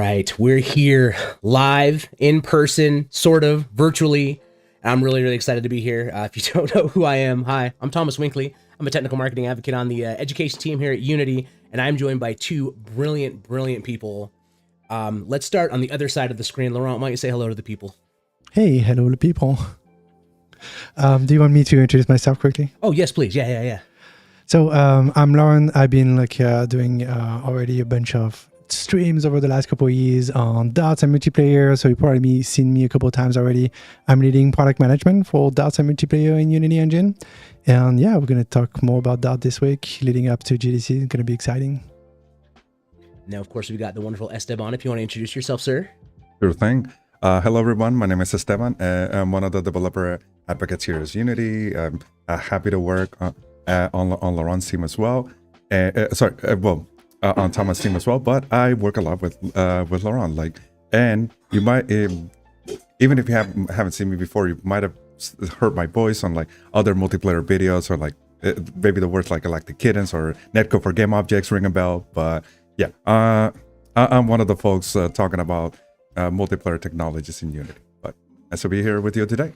right, we're here live in person, sort of virtually. I'm really, really excited to be here. If you don't know who I am, hi, I'm Thomas Winkley. I'm a technical marketing advocate on the education team here at Unity, and I'm joined by two brilliant, brilliant people. Let's start on the other side of the screen. Laurent, why don't you say hello to the people? Hey, hello to people. Do you want me to introduce myself quickly? Oh, yes, please. Yeah. So I'm Lauren. I've been doing already a bunch of streams over the last couple of years on Darts and multiplayer. So you've probably seen me a couple of times already. I'm leading product management for Darts and multiplayer in Unity Engine. And yeah, we're going to talk more about Dart this week leading up to GDC. It's going to be exciting. Now, of course, we've got the wonderful Esteban. If you want to introduce yourself, sir. Sure thing. Hello, everyone. My name is Esteban. I'm one of the developer advocates here at Unity. I'm happy to work on Laurent's team as well. On Thomas' team as well. But I work a lot with Laurent. And you might, even if you haven't seen me before, you might have heard my voice on other multiplayer videos, or maybe the words like Galactic Kittens or Netcode for Game Objects ring a bell. But yeah, I'm one of the folks talking about multiplayer technologies in Unity. But nice to be here with you today.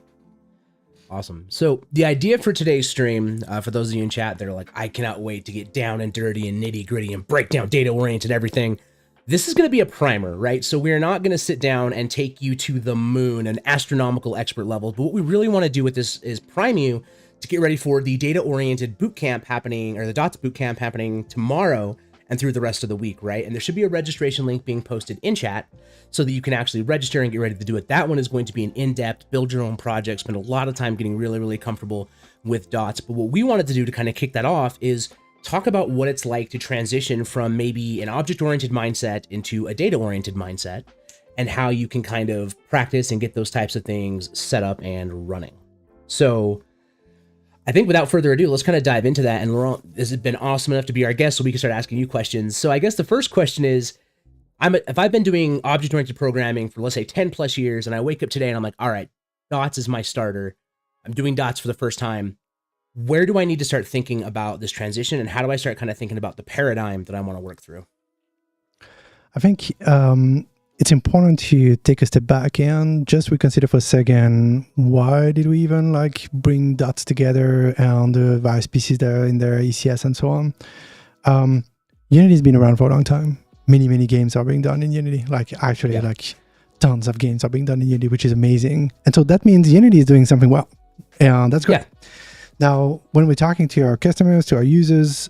Awesome. So the idea for today's stream, for those of you in chat that are like, I cannot wait to get down and dirty and nitty gritty and break down data-oriented everything. This is going to be a primer, right? So we're not going to sit down and take you to the moon and astronomical expert levels. But what we really want to do with this is prime you to get ready for the data-oriented bootcamp happening, or the DOTS bootcamp happening tomorrow and through the rest of the week, right? And there should be a registration link being posted in chat so that you can actually register and get ready to do it. That one is going to be an in-depth, build your own project, spend a lot of time getting really, really comfortable with DOTS. But what we wanted to do to kind of kick that off is talk about what it's like to transition from maybe an object-oriented mindset into a data-oriented mindset, and how you can kind of practice and get those types of things set up and running. So I think without further ado, let's kind of dive into that. And Laurent, this has been awesome enough to be our guest, so we can start asking you questions. So I guess the first question is, if I've been doing object-oriented programming for, let's say, 10 plus years, and I wake up today and I'm like, all right, DOTS is my starter. I'm doing DOTS for the first time. Where do I need to start thinking about this transition, and how do I start kind of thinking about the paradigm that I want to work through? I think it's important to take a step back and just reconsider for a second, why did we even bring DOTS together and the various pieces that are in there, ECS and so on. Unity's been around for a long time. Many games are being done in Unity. Tons of games are being done in Unity, which is amazing. And so that means Unity is doing something well. And that's great. Yeah. Now, when we're talking to our customers, to our users,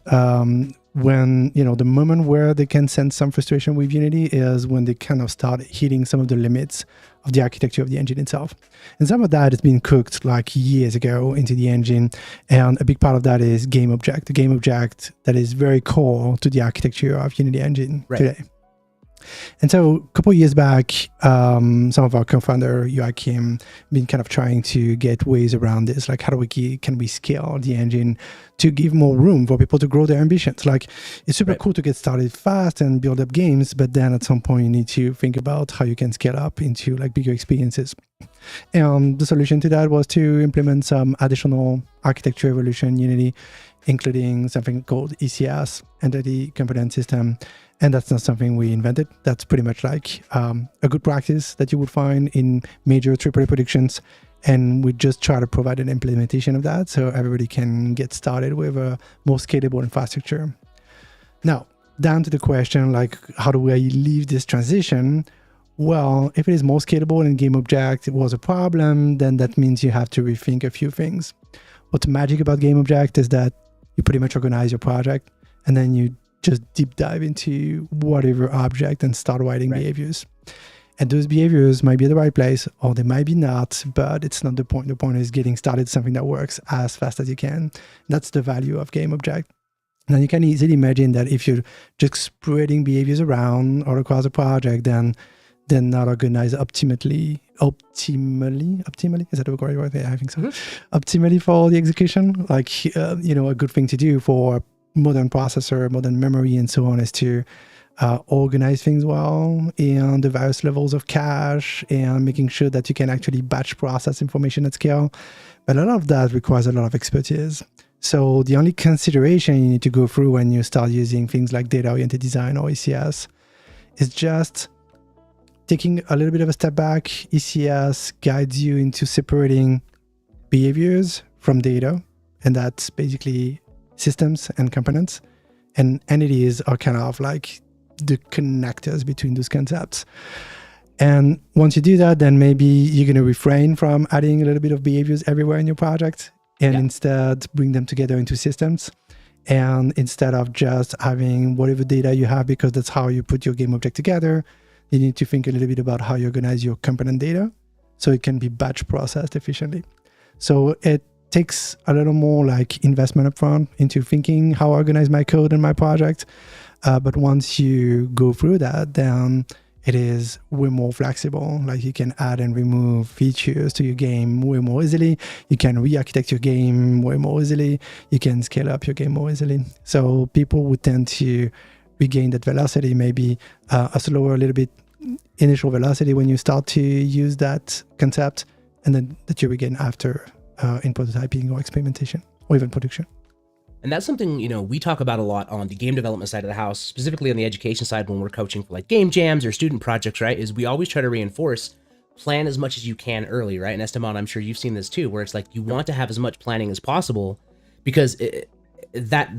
when, the moment where they can sense some frustration with Unity is when they kind of start hitting some of the limits of the architecture of the engine itself. And some of that has been cooked years ago into the engine. And a big part of that is game object, the game object that is very core to the architecture of Unity Engine today. And so a couple of years back, some of our co-founder, Joachim, been kind of trying to get ways around this. How can we scale the engine to give more room for people to grow their ambitions? It's super cool to get started fast and build up games, but then at some point you need to think about how you can scale up into bigger experiences. And the solution to that was to implement some additional architecture evolution in Unity, including something called ECS, Entity Component System. And that's not something we invented. That's pretty much a good practice that you would find in major AAA productions. And we just try to provide an implementation of that so everybody can get started with a more scalable infrastructure. Now, down to the question, how do we leave this transition? Well, if it is more scalable and game object was a problem, then that means you have to rethink a few things. What's magic about game object is that you pretty much organize your project and then you just deep dive into whatever object and start writing behaviors. And those behaviors might be at the right place or they might be not, but it's not the point. The point is getting started something that works as fast as you can. That's the value of game object. Now you can easily imagine that if you're just spreading behaviors around or across a project, then they're not organized optimally. Is that the correct word? Yeah, I think so. Mm-hmm. Optimally for the execution. A good thing to do for modern processor, modern memory, and so on is to organize things well and the various levels of cache and making sure that you can actually batch process information at scale. But a lot of that requires a lot of expertise. So the only consideration you need to go through when you start using things like data-oriented design or ECS is just taking a little bit of a step back, ECS guides you into separating behaviors from data, and that's basically systems and components. And entities are kind of like the connectors between those concepts. And once you do that, then maybe you're going to refrain from adding a little bit of behaviors everywhere in your project and instead bring them together into systems. And instead of just having whatever data you have, because that's how you put your game object together, you need to think a little bit about how you organize your component data so it can be batch processed efficiently. So it takes a little more like investment upfront into thinking how I organize my code and my project. But once you go through that, then it is way more flexible. Like you can add and remove features to your game way more easily. You can re-architect your game way more easily. You can scale up your game more easily. So people would tend to regain that velocity, maybe a slower, a little bit initial velocity when you start to use that concept, and then that you regain after in prototyping or experimentation or even production. And that's something, you know, we talk about a lot on the game development side of the house, specifically on the education side when we're coaching for like game jams or student projects, right? Is we always try to reinforce plan as much as you can early, right? And Esteban, I'm sure you've seen this too, where it's like you want to have as much planning as possible because that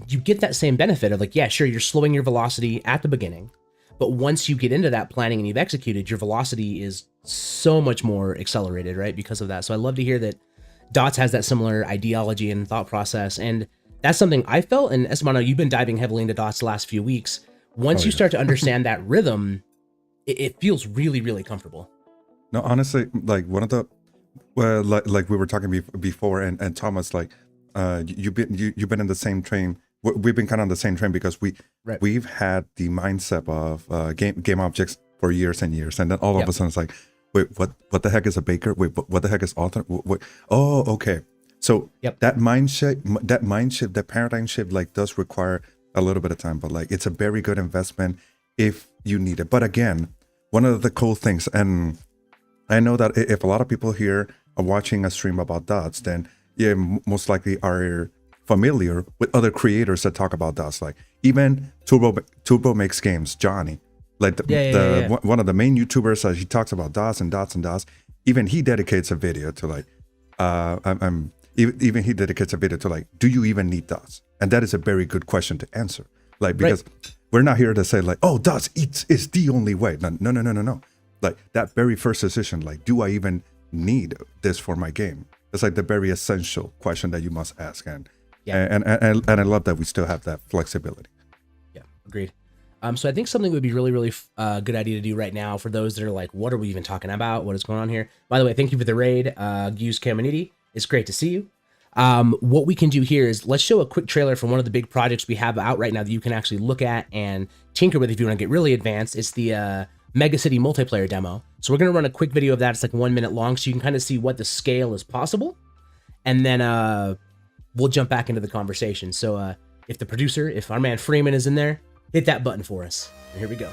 you get that same benefit of like, yeah, sure, you're slowing your velocity at the beginning, but once you get into that planning and you've executed, your velocity is so much more accelerated, right? Because of that. So I love to hear that Dots has that similar ideology and thought process. And that's something I felt, and Esteban, you've been diving heavily into Dots the last few weeks. Once you start to understand that rhythm, it feels really, really comfortable. No, honestly, like one of the, well, like we were talking before, and Thomas, like, you've been in the same train. We've been kind of on the same train because we've had the mindset of game objects for years and years, and then all of a sudden it's like, wait, what the heck is a baker? Wait, what the heck is author? Wait, oh, okay. So that mind shift, that paradigm shift, like does require a little bit of time, but like it's a very good investment if you need it. But again, one of the cool things, and I know that if a lot of people here are watching a stream about Dots, then most likely are familiar with other creators that talk about Dots, like even Turbo Makes Games, Johnny, like one of the main YouTubers. He talks about Dots and Dots and Dots. Even he dedicates a video to like, even he dedicates a video to like, do you even need Dots? And that is a very good question to answer. Like, because we're not here to say like, oh, Dots is the only way. No. Like that very first decision, like, do I even need this for my game? It's like the very essential question that you must ask. And I love that we still have that flexibility. Yeah, agreed. So I think something would be really, really good idea to do right now for those that are like, what are we even talking about? What is going on here? By the way, thank you for the raid, Use Caminiti. It's great to see you. What we can do here is let's show a quick trailer from one of the big projects we have out right now that you can actually look at and tinker with if you want to get really advanced. It's the Mega City multiplayer demo. So we're going to run a quick video of that. It's like 1 minute long, so you can kind of see what the scale is possible. And then we'll jump back into the conversation. So if our man Freeman is in there, hit that button for us. And here we go.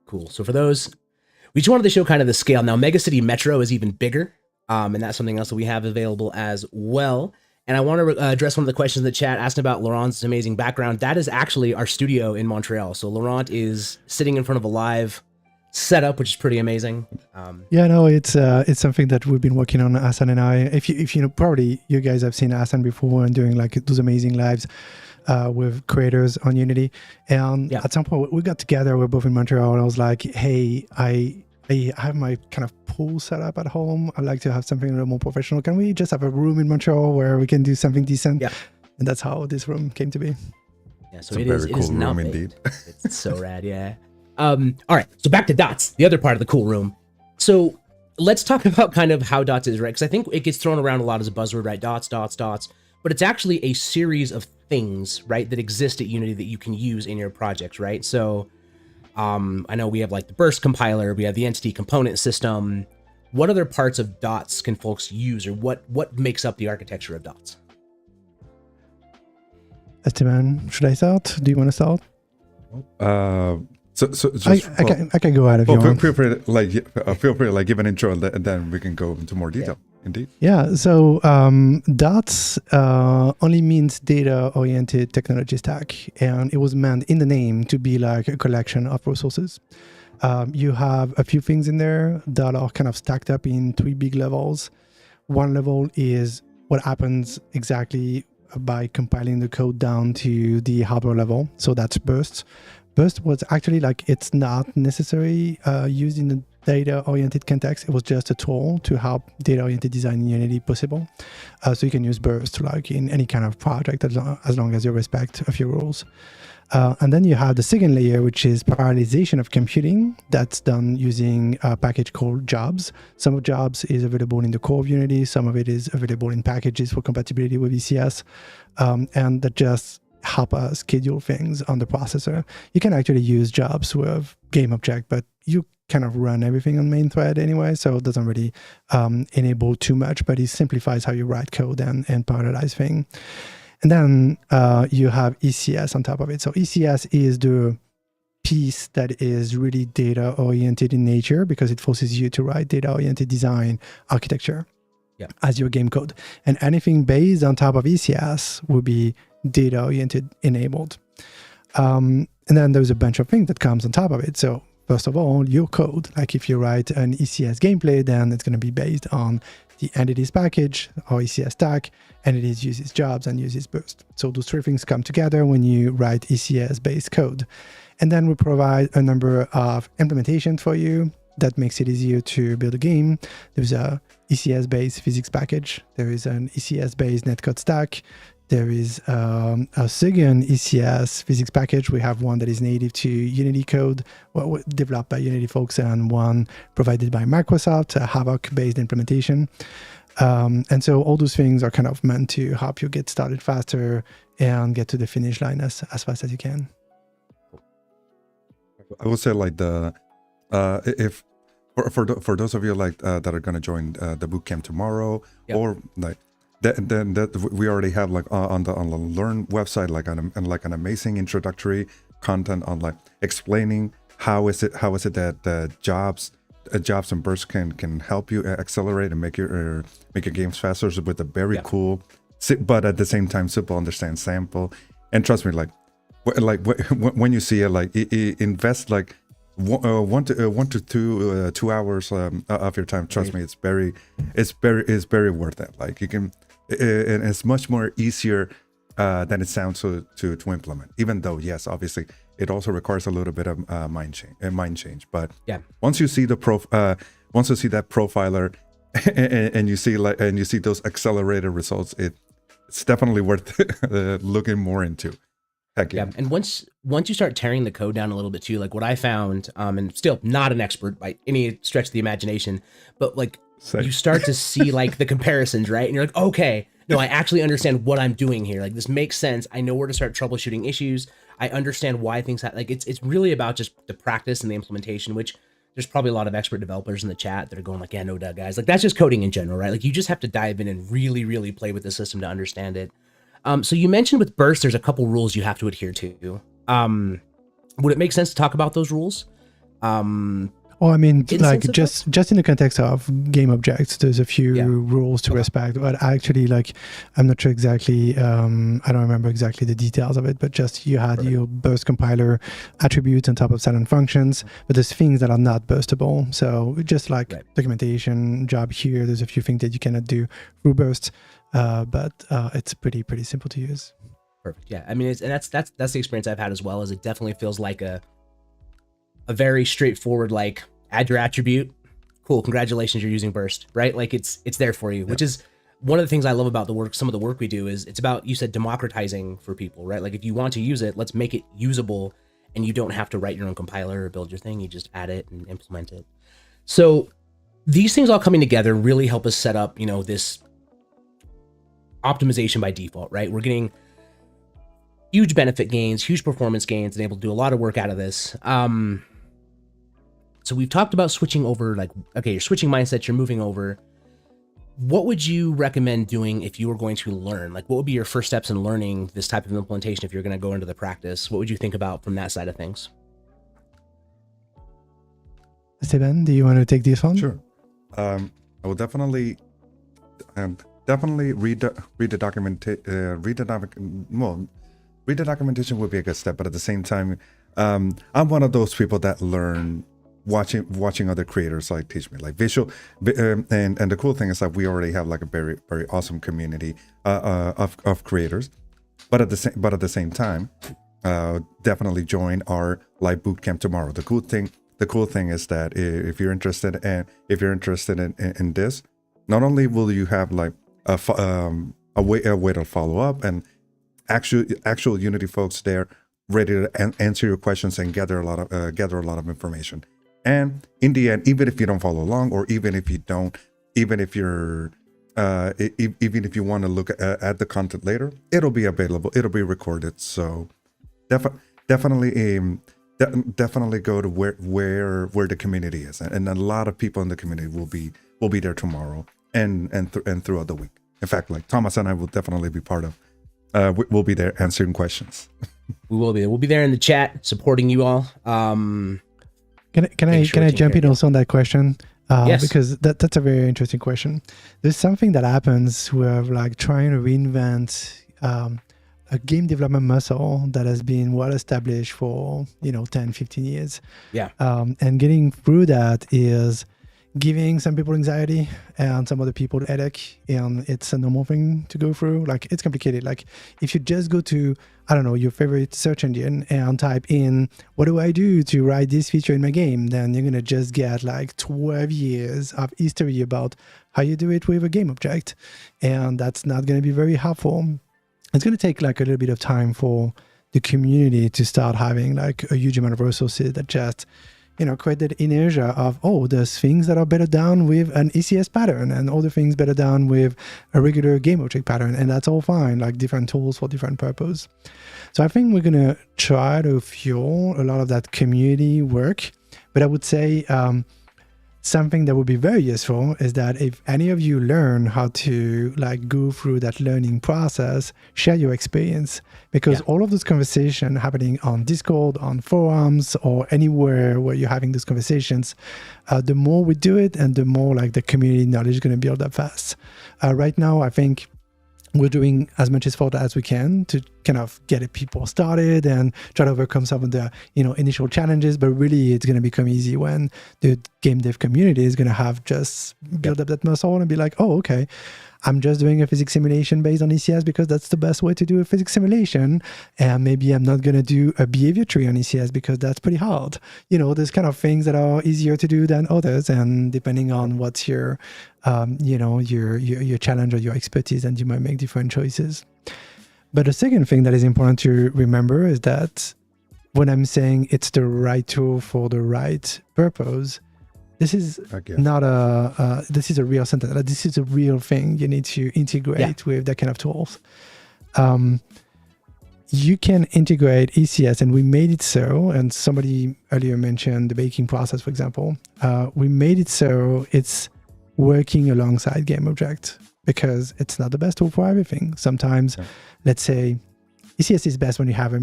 Cool. So for those, we just wanted to show kind of the scale. Now, Mega City Metro is even bigger, and that's something else that we have available as well. And I want to address one of the questions in the chat asking about Laurent's amazing background. That is actually our studio in Montreal. So Laurent is sitting in front of a live setup, which is pretty amazing. It's something that we've been working on, Hassan and I. If you know, probably you guys have seen Hassan before and doing like those amazing lives with creators on Unity. And at some point we got together, we're both in Montreal, and I was like, hey, I I have my kind of pool set up at home. I like to have something a little more professional. Can we just have a room in Montreal where we can do something decent? Yeah. And that's how this room came to be. Yeah, so It's a it is. very It is cool not room made. indeed. It's so rad, yeah. All right, so back to Dots, the other part of the cool room. So let's talk about kind of how Dots is, right? Because I think it gets thrown around a lot as a buzzword, right? Dots, dots, dots. But it's actually a series of things, right, that exist at Unity that you can use in your projects, right? So I know we have like the burst compiler, we have the entity component system. What other parts of Dots can folks use, or what makes up the architecture of Dots? Esteban, should I start? Do you want to start? So just, I can go ahead if you want. feel free to like give an intro, and then we can go into more detail. Indeed. Yeah, so DOTS only means data-oriented technology stack, and it was meant in the name to be like a collection of resources. You have a few things in there that are kind of stacked up in 3 big levels. One level is what happens exactly by compiling the code down to the hardware level, so that's burst. Burst was actually like, it's not necessarily used in the data-oriented context. It was just a tool to help data-oriented design in Unity possible. So you can use burst like in any kind of project as long as you respect a few rules. And then you have the second layer, which is parallelization of computing. That's done using a package called jobs. Some of jobs is available in the core of Unity. Some of it is available in packages for compatibility with ECS. And that just help us schedule things on the processor. You can actually use jobs with game object, but you kind of run everything on main thread anyway, so it doesn't really enable too much, but it simplifies how you write code and parallelize things. And then you have ECS on top of it. So ECS is the piece that is really data-oriented in nature because it forces you to write data-oriented design architecture as your game code. And anything based on top of ECS will be data-oriented enabled. And then there's a bunch of things that comes on top of it. So first of all, your code, like if you write an ECS gameplay, then it's going to be based on the entities package or ECS stack. Entities uses jobs and uses burst. So those 3 things come together when you write ECS-based code. And then we provide a number of implementations for you that makes it easier to build a game. There's a ECS-based physics package. There is an ECS-based netcode stack. There is a second ECS physics package. We have one that is native to Unity code, developed by Unity folks, and one provided by Microsoft, a Havok-based implementation. And so all those things are kind of meant to help you get started faster and get to the finish line as fast as you can. I would say like if for those of you like that are going to join the bootcamp tomorrow, or like then we already have like on the Learn website like an amazing introductory content on like explaining how is it that the jobs and bursts can help you accelerate and make your games faster with a very cool, but at the same time simple understand sample. And trust me, like when you see it, like invest like 1 to 2 hours of your time. Trust me, it's very worth it. Like you can, and it's much more easier than it sounds to implement. Even though, yes, obviously, it also requires a little bit of mind change. But once you see once you see that profiler, and you see those accelerated results, it's definitely worth looking more into. Heck yeah. And once you start tearing the code down a little bit too, like what I found, and still not an expert by any stretch of the imagination, but like you start to see like the comparisons, right? And you're like, okay, no, I actually understand what I'm doing here. Like this makes sense. I know where to start troubleshooting issues. I understand why things like it's really about just the practice and the implementation, which there's probably a lot of expert developers in the chat that are going like, yeah, no doubt, guys. Like that's just coding in general, right? Like you just have to dive in and really, really play with the system to understand it. So you mentioned with burst, there's a couple rules you have to adhere to. Would it make sense to talk about those rules? Well, I mean, like just in the context of game objects, there's a few rules to respect. But actually, like, I'm not sure exactly. I don't remember exactly the details of it. But just you had your burst compiler attributes on top of certain functions, but there's things that are not burstable. So just like documentation job here, there's a few things that you cannot do through burst. But it's pretty simple to use. Perfect. Yeah, I mean, that's the experience I've had as well. Is it definitely feels like a very straightforward, like add your attribute. Cool, congratulations, you're using Burst, right? Like it's there for you, which is one of the things I love about the work. Some of the work we do is it's about, you said, democratizing for people, right? Like if you want to use it, let's make it usable, and you don't have to write your own compiler or build your thing. You just add it and implement it. So these things all coming together really help us set up, this optimization by default, right? We're getting huge benefit gains, huge performance gains, and able to do a lot of work out of this. So we've talked about switching over, like, okay, you're switching mindsets, you're moving over. What would you recommend doing if you were going to learn? Like, what would be your first steps in learning this type of implementation if you're going to go into the practice? What would you think about from that side of things? Steven, do you want to take this one? Sure. I will definitely read the documentation would be a good step, but at the same time, I'm one of those people that learn watching other creators like teach me, like visual, and the cool thing is that we already have like a very, very awesome community of creators, but at the same time, definitely join our live bootcamp tomorrow. The cool thing is that if you're interested in this, not only will you have like a way to follow up and actual Unity folks there ready to answer your questions and gather a lot of information. And in the end, even if you don't follow along, or even if you want to look at the content later, it'll be available. It'll be recorded. So definitely go to where the community is, and a lot of people in the community will be there tomorrow and throughout the week. In fact, like Thomas and I will definitely be part of. We'll be there answering questions. We will be. We'll be there in the chat supporting you all. Can I jump in also on that question? Yes. Because that's a very interesting question. There's something that happens with like trying to reinvent a game development muscle that has been well established for 10, 15 years. Yeah. And getting through that is giving some people anxiety and some other people headache, and it's a normal thing to go through. Like, it's complicated. Like, if you just go to, I don't know, your favorite search engine and type in, what do I do to write this feature in my game? Then you're going to just get like 12 years of history about how you do it with a game object. And that's not going to be very helpful. It's going to take like a little bit of time for the community to start having like a huge amount of resources that just create that inertia of, there's things that are better done with an ECS pattern and other things better done with a regular game object pattern. And that's all fine, like different tools for different purpose. So I think we're going to try to fuel a lot of that community work. But I would say something that would be very useful is that if any of you learn how to like go through that learning process, share your experience, because all of those conversations happening on Discord, on forums, or anywhere where you're having those conversations, the more we do it and the more like the community knowledge is going to build up fast. Right now, I think we're doing as much effort as we can to kind of get people started and try to overcome some of the initial challenges, but really it's going to become easy when the game dev community is going to have just build up that muscle and be like, okay, I'm just doing a physics simulation based on ECS because that's the best way to do a physics simulation, and maybe I'm not going to do a behavior tree on ECS because that's pretty hard. There's kind of things that are easier to do than others, and depending on what's your your challenge or your expertise, and you might make different choices. But the second thing that is important to remember is that when I'm saying it's the right tool for the right purpose, this is not this is a real sentence. This is a real thing you need to integrate with that kind of tools. You can integrate ECS, and we made it so, and somebody earlier mentioned the baking process, for example. We made it so it's working alongside GameObject because it's not the best tool for everything. Sometimes, let's say, ECS is best when you have a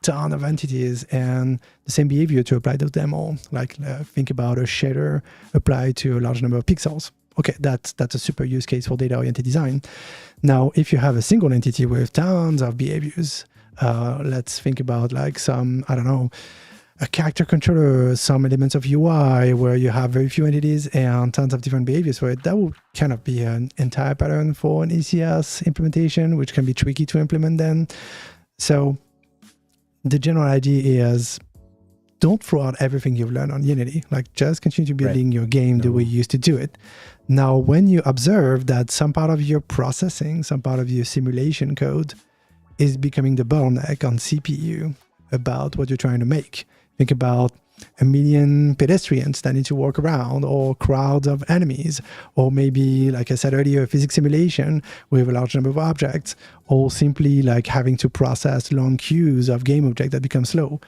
ton of entities and the same behavior to apply to them all. Like think about a shader applied to a large number of pixels. Okay, that's a super use case for data-oriented design. Now, if you have a single entity with tons of behaviors, let's think about like some, I don't know, a character controller, some elements of UI where you have very few entities and tons of different behaviors for it. That would kind of be an entire pattern for an ECS implementation, which can be tricky to implement then. So the general idea is don't throw out everything you've learned on Unity. Like, just continue to building your game the way you used to do it. Now, when you observe that some part of your processing, some part of your simulation code is becoming the bottleneck on CPU about what you're trying to make. Think about 1 million pedestrians that need to walk around, or crowds of enemies, or maybe, like I said earlier, a physics simulation with a large number of objects, or simply like having to process long queues of game objects that become slow.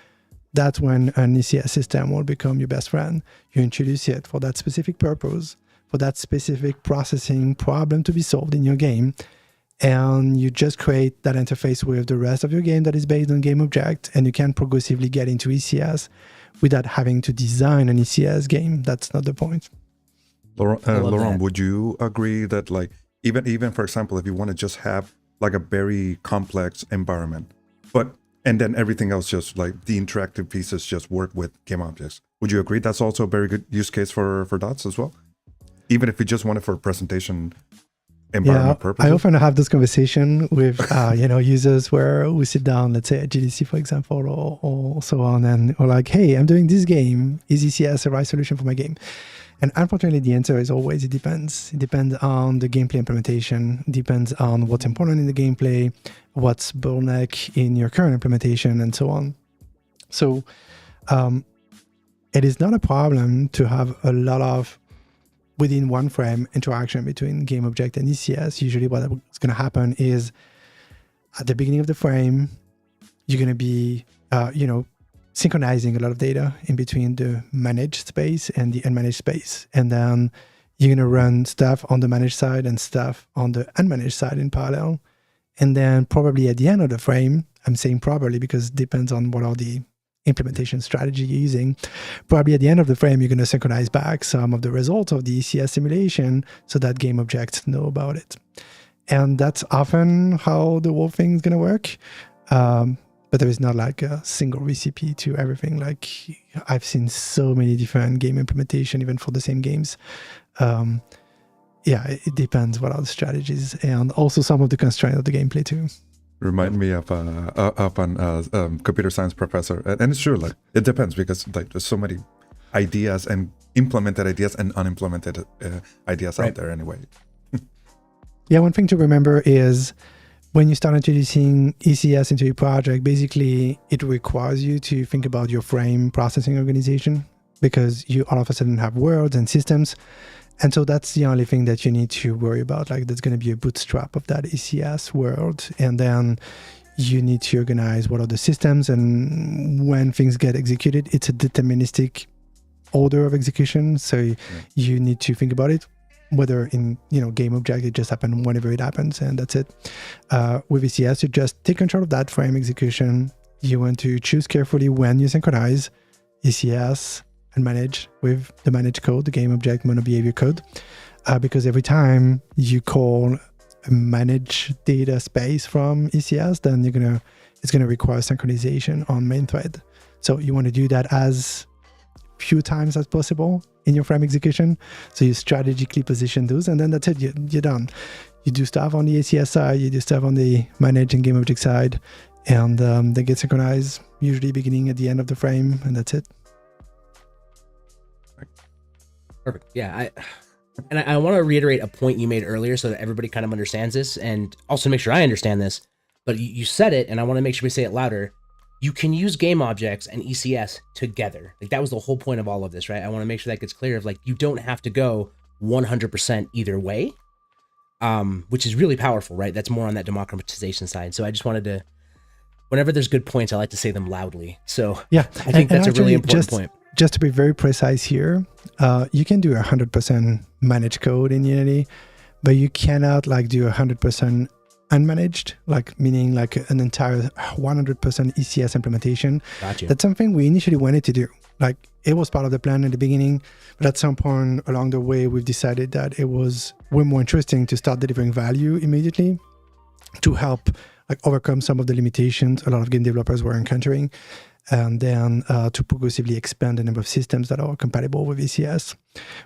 That's when an ECS system will become your best friend. You introduce it for that specific purpose, for that specific processing problem to be solved in your game, and you just create that interface with the rest of your game that is based on game object, and you can progressively get into ECS without having to design an ECS game. That's not the point. Laurent, would you agree that, like, even for example, if you want to just have like a very complex environment, and then everything else, just like the interactive pieces just work with game objects, would you agree that's also a very good use case for dots as well? Even if you just want it for presentation environment purposes? I often have this conversation with users where we sit down, let's say at GDC, for example, or so on, and we're like, hey, I'm doing this game. Is ECS the right solution for my game? And unfortunately, the answer is always it depends. It depends on the gameplay implementation, depends on what's important in the gameplay, what's bottleneck in your current implementation, and so on. So it is not a problem to have a lot of within one frame interaction between game object and ECS. Usually what's going to happen is at the beginning of the frame, you're going to be, synchronizing a lot of data in between the managed space and the unmanaged space. And then you're going to run stuff on the managed side and stuff on the unmanaged side in parallel. And then probably at the end of the frame, I'm saying probably because it depends on what are the implementation strategy you're using. Probably at the end of the frame, you're going to synchronize back some of the results of the ECS simulation so that game objects know about it. And that's often how the whole thing is going to work. But there is not like a single recipe to everything. Like, I've seen so many different game implementation, even for the same games. It depends what are the strategies, and also some of the constraints of the gameplay too. Remind me of a computer science professor, and it's true. Like, it depends, because like there's so many ideas and implemented ideas and unimplemented ideas out there anyway. One thing to remember is when you start introducing ECS into your project, basically it requires you to think about your frame processing organization, because you all of a sudden have worlds and systems. And so that's the only thing that you need to worry about. Like, there's going to be a bootstrap of that ECS world. And then you need to organize what are the systems, and when things get executed, it's a deterministic order of execution. So you need to think about it, whether in game object, it just happens whenever it happens, and that's it. With ECS, you just take control of that frame execution. You want to choose carefully when you synchronize ECS and manage with the managed code, the game object mono behavior code, because every time you call a manage data space from ECS, then it's gonna require synchronization on main thread. So you want to do that as few times as possible in your frame execution. So you strategically position those, and then that's it. You're done. You do stuff on the ECS side, you do stuff on the manage and game object side, and they get synchronized, usually beginning at the end of the frame, and that's it. Perfect. Yeah. I want to reiterate a point you made earlier so that everybody kind of understands this, and also make sure I understand this. But you said it, and I want to make sure we say it louder. You can use game objects and ECS together. Like, that was the whole point of all of this, right? I want to make sure that gets clear of, like, you don't have to go 100% either way, which is really powerful, right? That's more on that democratization side. So I just wanted to, whenever there's good points, I like to say them loudly. So I think that's a really important point. Just to be very precise here, you can do 100% managed code in Unity, but you cannot do 100% unmanaged, meaning an entire 100% ECS implementation. Gotcha. That's something we initially wanted to do. It was part of the plan in the beginning, but at some point along the way, we've decided that it was way more interesting to start delivering value immediately to help overcome some of the limitations a lot of game developers were encountering, and then to progressively expand the number of systems that are compatible with ECS.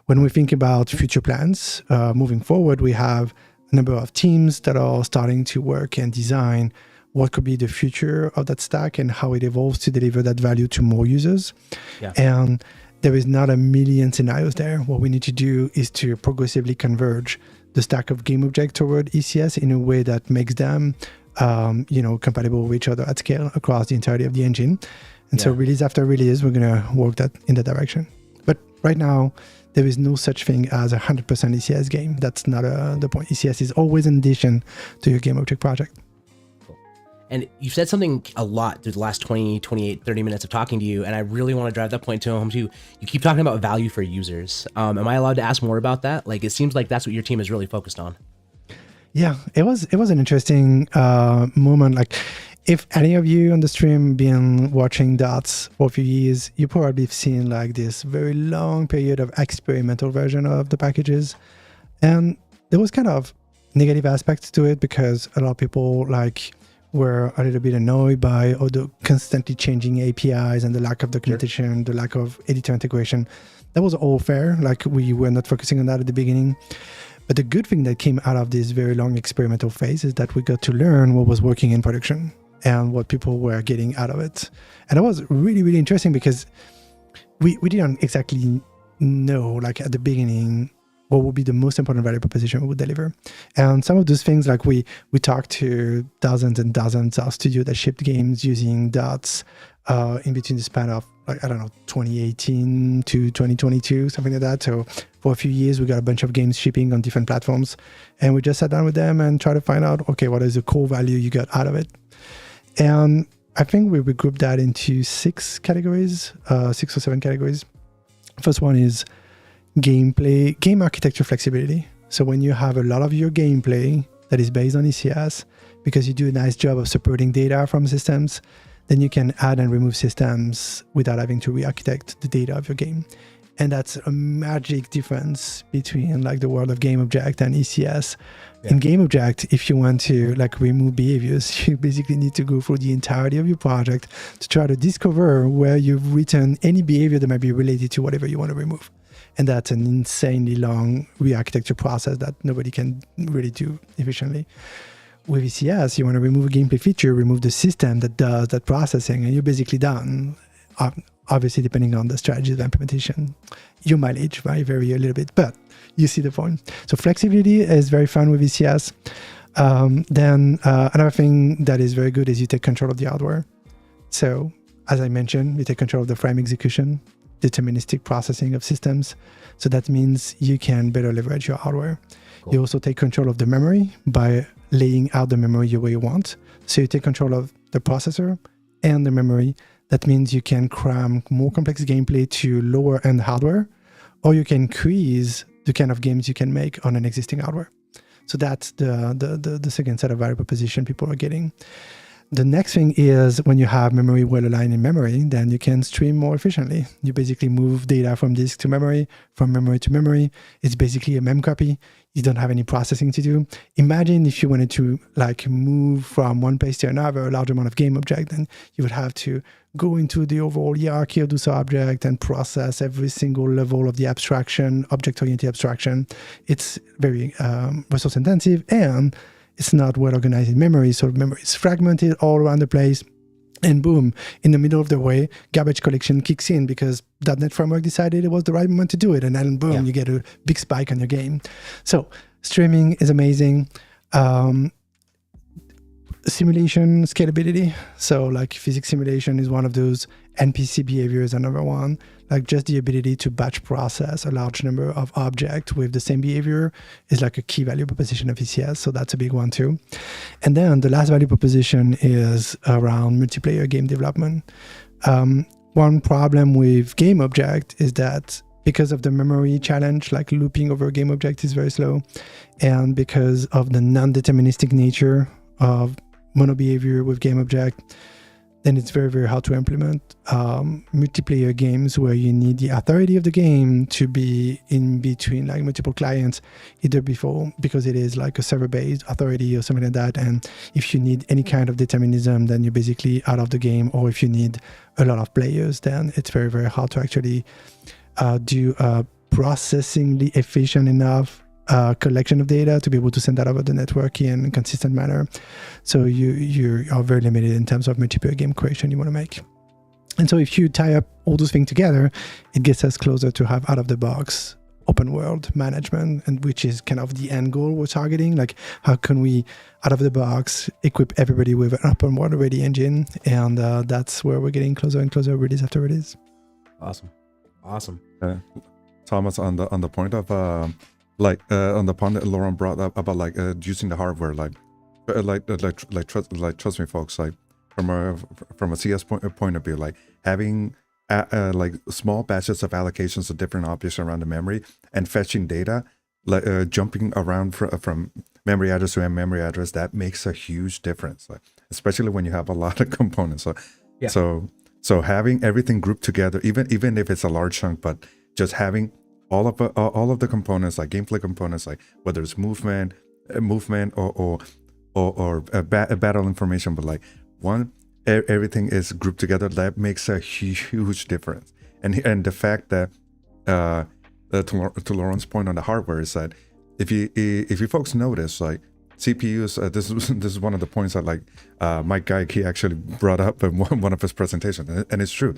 When we think about future plans, moving forward, we have a number of teams that are starting to work and design what could be the future of that stack and how it evolves to deliver that value to more users. Yeah. And there is not a million scenarios there. What we need to do is to progressively converge the stack of GameObject toward ECS in a way that makes them compatible with each other at scale across the entirety of the engine. And so release after release, we're going to work that in that direction. But right now, there is no such thing as a 100% ECS game. That's not the point. ECS is always an addition to your GameObject project. And you've said something a lot through the last 20, 28, 30 minutes of talking to you, and I really want to drive that point to home too. You keep talking about value for users. Am I allowed to ask more about that? Like, it seems like that's what your team is really focused on. Yeah, it was an interesting moment. Like, if any of you on the stream been watching Dots for a few years, you probably have seen like this very long period of experimental version of the packages. And there was kind of negative aspects to it because a lot of people were a little bit annoyed by all the constantly changing APIs and the lack of documentation, the lack of editor integration. That was all fair. Like, we were not focusing on that at the beginning. But the good thing that came out of this very long experimental phase is that we got to learn what was working in production and what people were getting out of it. And that was really, really interesting because we didn't exactly know, like at the beginning, what would be the most important value proposition we would deliver. And some of those things, like we talked to dozens and dozens of studios that shipped games using Dots in between the span of, 2018 to 2022, something like that. So for a few years, we got a bunch of games shipping on different platforms. And we just sat down with them and tried to find out, okay, what is the core value you got out of it? And I think we regrouped that into 6 or 7 categories. First one is gameplay, game architecture flexibility. So when you have a lot of your gameplay that is based on ECS, because you do a nice job of supporting data from systems, then you can add and remove systems without having to re-architect the data of your game. And that's a magic difference between like the world of GameObject and ECS. Yeah. In GameObject, if you want to remove behaviors, you basically need to go through the entirety of your project to try to discover where you've written any behavior that might be related to whatever you want to remove. And that's an insanely long re-architecture process that nobody can really do efficiently. With ECS, you want to remove a gameplay feature, remove the system that does that processing, and you're basically done. Obviously, depending on the strategy of the implementation, your mileage might vary a little bit, but you see the point. So flexibility is very fun with ECS. Then another thing that is very good is you take control of the hardware. So as I mentioned, you take control of the frame execution, deterministic processing of systems. So that means you can better leverage your hardware. Cool. You also take control of the memory by laying out the memory the way you want. So you take control of the processor and the memory. That means you can cram more complex gameplay to lower end hardware, or you can increase the kind of games you can make on an existing hardware. So that's the second set of value proposition people are getting. The next thing is when you have memory well aligned in memory, then you can stream more efficiently. You basically move data from disk to memory, from memory to memory. It's basically a mem copy. You don't have any processing to do. Imagine if you wanted to move from one place to another, a large amount of GameObject, then you would have to go into the overall hierarchy of those objects and process every single level of the abstraction, object-oriented abstraction. It's very resource intensive, and it's not well organized in memory. So memory is fragmented all around the place. And boom, in the middle of the way, garbage collection kicks in because .NET Framework decided it was the right moment to do it. And then boom, you get a big spike on your game. So streaming is amazing. Simulation scalability. So physics simulation is one of those. NPC behavior is another one. Just the ability to batch process a large number of objects with the same behavior is a key value proposition of ECS. So that's a big one too. And then the last value proposition is around multiplayer game development. One problem with GameObject is that because of the memory challenge, looping over GameObject is very slow. And because of the non-deterministic nature of mono behavior with GameObject, then it's very, very hard to implement multiplayer games where you need the authority of the game to be in between multiple clients, either because it is a server-based authority or something like that. And if you need any kind of determinism, then you're basically out of the game. Or if you need a lot of players, then it's very, very hard to actually do processingly efficient enough collection of data to be able to send that over the network in a consistent manner. So you are very limited in terms of multiplayer game creation you want to make. And so if you tie up all those things together, it gets us closer to have out-of-the-box open world management, and which is kind of the end goal we're targeting. Like, how can we, out of the box, equip everybody with an open world ready engine? And that's where we're getting closer and closer, release after release. Awesome. Thomas, on the point of on the point that Laurent brought up about using the hardware, trust me, folks, like from a CS point of view, like having like small batches of allocations of different objects around the memory and fetching data, like jumping around from memory address to memory address, that makes a huge difference, like, especially when you have a lot of components. So having everything grouped together, even if it's a large chunk, but just having all of the components, like gameplay components, like whether it's movement or battle information, but like everything is grouped together, that makes a huge difference. And the fact that to Laurent's point on the hardware is that if you folks notice, like CPUs, this is one of the points that Mike Geig, he actually brought up in one of his presentations, and it's true.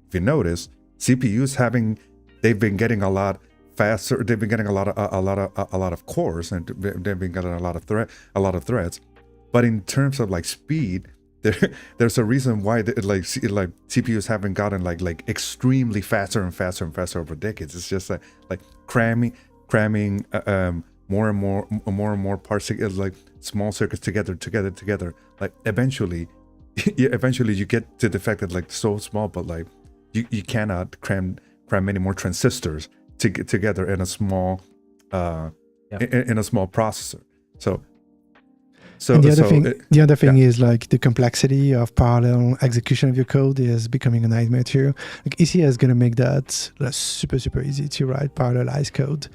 If you notice, CPUs they've been getting a lot faster. They've been getting a lot of cores, and they've been getting a lot of threads. But in terms of like speed, there's a reason why CPUs haven't gotten like extremely faster and faster over decades. It's just like cramming more and more parts, like small circuits together. Like eventually you get to the fact that like so small, but like you cannot cram many more transistors together in a small in a small processor. The other thing is like the complexity of parallel execution of your code is becoming a nightmare too. Like ECS is going to make that super easy to write parallelized code.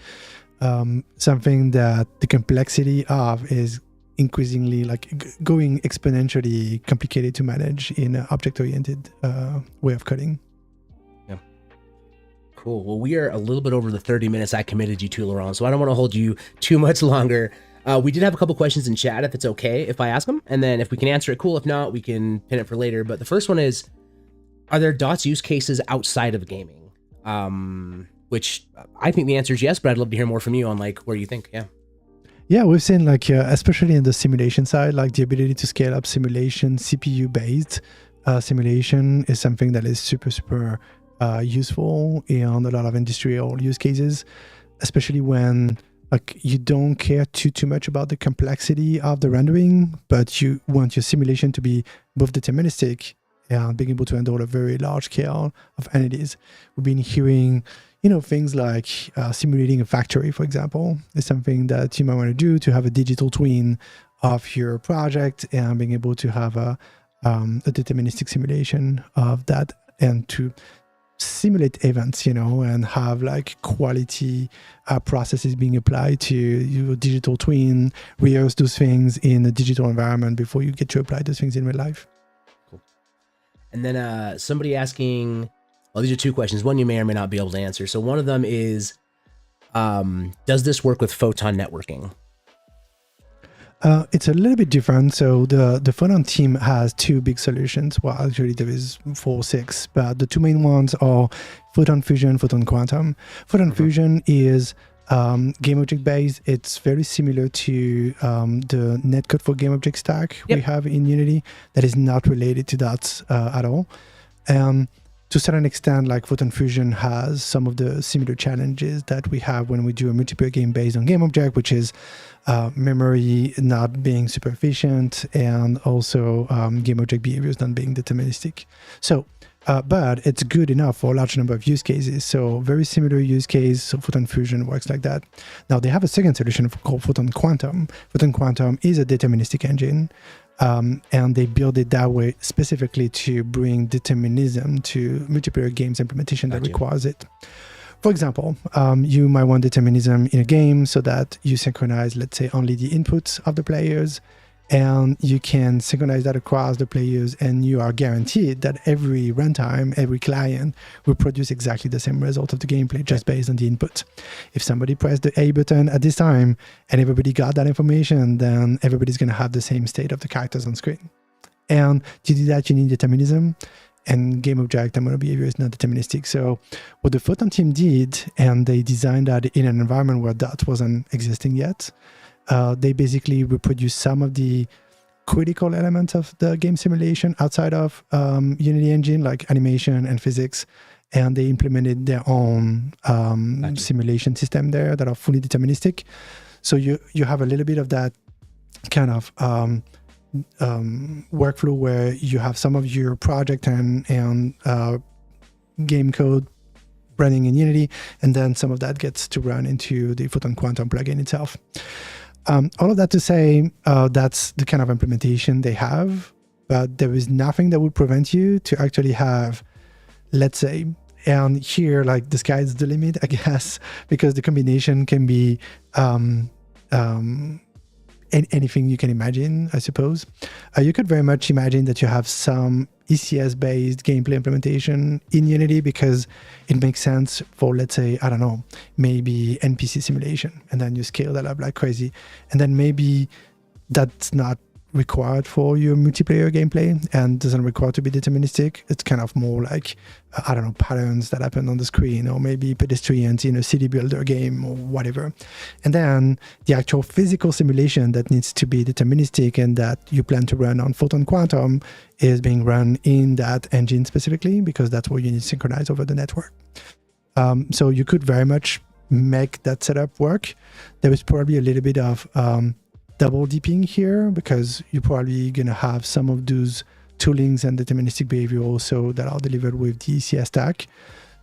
Something that the complexity of is increasingly going exponentially complicated to manage in an object-oriented way of coding. Yeah. Cool. Well, we are a little bit over the 30 minutes I committed you to, Laurent, so I don't want to hold you too much longer. We did have a couple questions in chat, if it's okay if I ask them, and then if we can answer it, cool. If not, we can pin it for later. But the first one is, are there DOTS use cases outside of gaming? Which I think the answer is yes, but I'd love to hear more from you on like where you think. Yeah, we've seen especially in the simulation side, like the ability to scale up simulation, CPU-based simulation is something that is super useful in a lot of industrial use cases, especially when you don't care too much about the complexity of the rendering, but you want your simulation to be both deterministic and being able to handle a very large scale of entities. We've been hearing, things like simulating a factory, for example, is something that you might want to do to have a digital twin of your project and being able to have a deterministic simulation of that and to simulate events, and have quality processes being applied to your digital twin, rehearse those things in a digital environment before you get to apply those things in real life. Cool. And then somebody asking, well, these are two questions. One you may or may not be able to answer. So one of them is, does this work with photon networking? It's a little bit different. So the Photon team has two big solutions. Well, actually there is 6, but the two main ones are Photon Fusion, Photon Quantum. Photon Fusion is game object based. It's very similar to the netcode for game object stack we have in Unity that is not related to that at all. To a certain extent, Photon Fusion has some of the similar challenges that we have when we do a multiplayer game based on game object, which is memory not being super efficient and also game object behaviors not being deterministic. So, but it's good enough for a large number of use cases. So very similar use case, so Photon Fusion works like that. Now they have a second solution called Photon Quantum. Photon Quantum is a deterministic engine. And they build it that way specifically to bring determinism to multiplayer games implementation that requires it. For example, you might want determinism in a game so that you synchronize, let's say, only the inputs of the players and you can synchronize that across the players, and you are guaranteed that every runtime, every client will produce exactly the same result of the gameplay just based on the input. If somebody pressed the A button at this time and everybody got that information, then everybody's going to have the same state of the characters on screen. And to do that, you need determinism, and game object and model behavior is not deterministic. So what the Photon team did, and they designed that in an environment where that wasn't existing yet, they basically reproduce some of the critical elements of the game simulation outside of Unity engine, like animation and physics, and they implemented their own simulation system there that are fully deterministic. So you have a little bit of that kind of workflow where you have some of your project and game code running in Unity, and then some of that gets to run into the Photon Quantum plugin itself. All of that to say, that's the kind of implementation they have, but there is nothing that would prevent you to actually have, let's say, and here, like, the sky's the limit, I guess, because the combination can be anything you can imagine, I suppose. You could very much imagine that you have some ECS-based gameplay implementation in Unity because it makes sense for, let's say, I don't know, maybe NPC simulation, and then you scale that up like crazy. And then maybe that's not required for your multiplayer gameplay and doesn't require to be deterministic. It's kind of more like, I don't know, patterns that happen on the screen, or maybe pedestrians in a city builder game or whatever. And then the actual physical simulation that needs to be deterministic and that you plan to run on Photon Quantum is being run in that engine specifically, because that's what you need to synchronize over the network. So you could very much make that setup work. There is probably a little bit of double dipping here, because you're probably going to have some of those toolings and deterministic behavior also that are delivered with the ECS stack.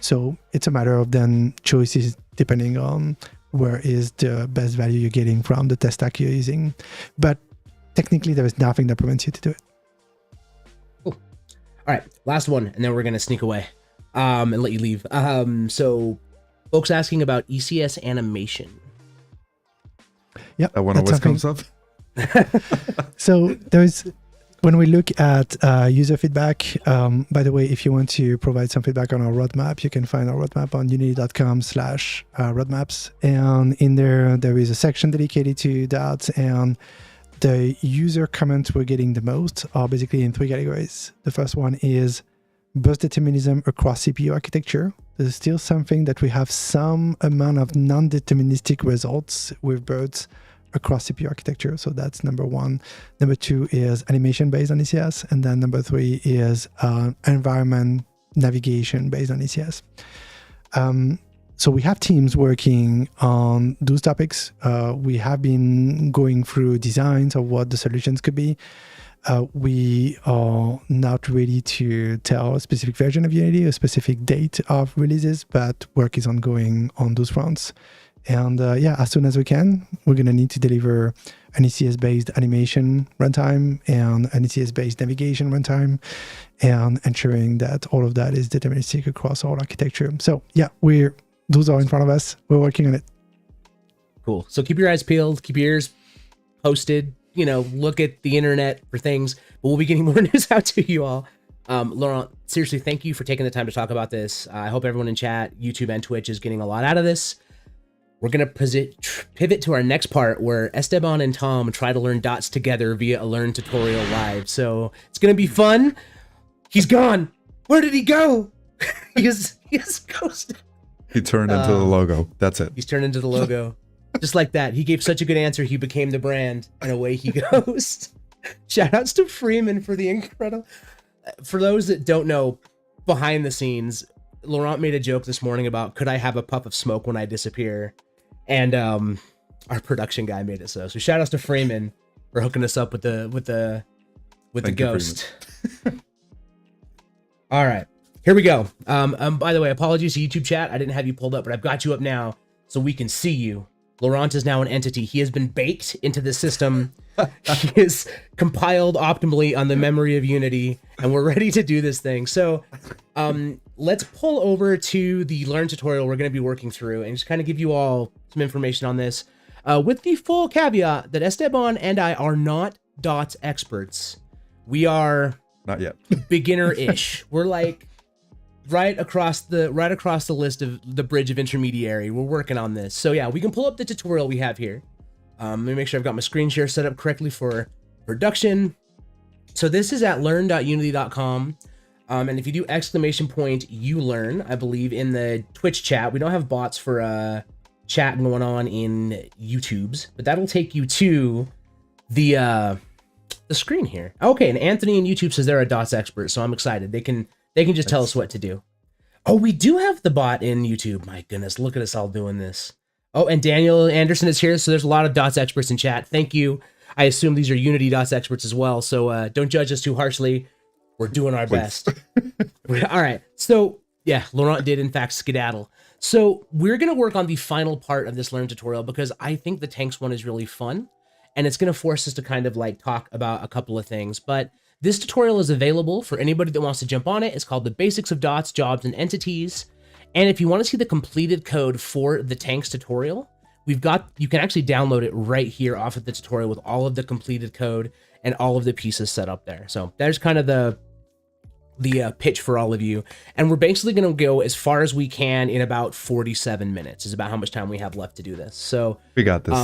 So it's a matter of then choices depending on where is the best value you're getting from the test stack you're using. But technically, there is nothing that prevents you to do it. Cool. All right, last one, and then we're going to sneak away and let you leave. So folks asking about ECS animation. Yeah, That one always comes up. So there's, when we look at user feedback, by the way, if you want to provide some feedback on our roadmap, you can find our roadmap on unity.com/roadmaps. And in there is a section dedicated to that. And the user comments we're getting the most are basically in three categories. The first one is burst determinism across CPU architecture. There's still something that we have some amount of non-deterministic results with bursts across CPU architecture. So that's number one. Number two is animation based on ECS. And then number three is environment navigation based on ECS. So we have teams working on those topics. We have been going through designs of what the solutions could be. We are not ready to tell a specific version of Unity, a specific date of releases, but work is ongoing on those fronts. And as soon as we can, we're going to need to deliver an ECS-based animation runtime and an ECS-based navigation runtime, and ensuring that all of that is deterministic across all architecture. So those are in front of us. We're working on it. Cool. So keep your eyes peeled, keep your ears posted, look at the internet for things, but we'll be getting more news out to you all. Laurent, seriously, thank you for taking the time to talk about this. I hope everyone in chat, YouTube and Twitch is getting a lot out of this. We're going to pivot to our next part where Esteban and Tom try to learn dots together via a Learn tutorial live. So it's going to be fun. He's gone. Where did he go? he is ghosted. He turned into the logo. That's it. He's turned into the logo. Just like that. He gave such a good answer. He became the brand, and away he goes. Shout outs to Freeman for the incredible. For those that don't know, behind the scenes, Laurent made a joke this morning about, could I have a puff of smoke when I disappear? And our production guy made it so. So shout outs to Freeman for hooking us up with the ghost. All right, here we go. By the way, apologies to YouTube chat. I didn't have you pulled up, but I've got you up now so we can see you. Laurent is now an entity. He has been baked into the system. He is compiled optimally on the memory of Unity, and we're ready to do this thing. So let's pull over to the Learn tutorial we're going to be working through and just kind of give you all some information on this, with the full caveat that Esteban and I are not dots experts. We are Not yet. beginner-ish. We're like right across the list of the bridge of intermediary. We're working on this. So yeah, we can pull up the tutorial we have here. Let me make sure I've got my screen share set up correctly for production. So this is at learn.unity.com. And if you do !you learn, I believe in the Twitch chat, we don't have bots for chat going on in YouTube's, but that'll take you to the screen here. Okay, and Anthony in YouTube says they're a dots expert, so I'm excited. They can just tell us what to do. Oh, we do have the bot in YouTube. My goodness, look at us all doing this. Oh, and Daniel Anderson is here, so there's a lot of dots experts in chat. Thank you. I assume these are Unity dots experts as well, so don't judge us too harshly. We're doing our best. All right, so yeah, Laurent did in fact skedaddle. So we're gonna work on the final part of this Learn tutorial because I think the tanks one is really fun, and it's gonna force us to kind of like talk about a couple of things. But this tutorial is available for anybody that wants to jump on it. It's called The Basics of Dots, Jobs, and Entities. And if you want to see the completed code for the tanks tutorial, you can actually download it right here off of the tutorial with all of the completed code and all of the pieces set up there. So there's kind of the pitch for all of you. And we're basically going to go as far as we can in about 47 minutes is about how much time we have left to do this. So We got this.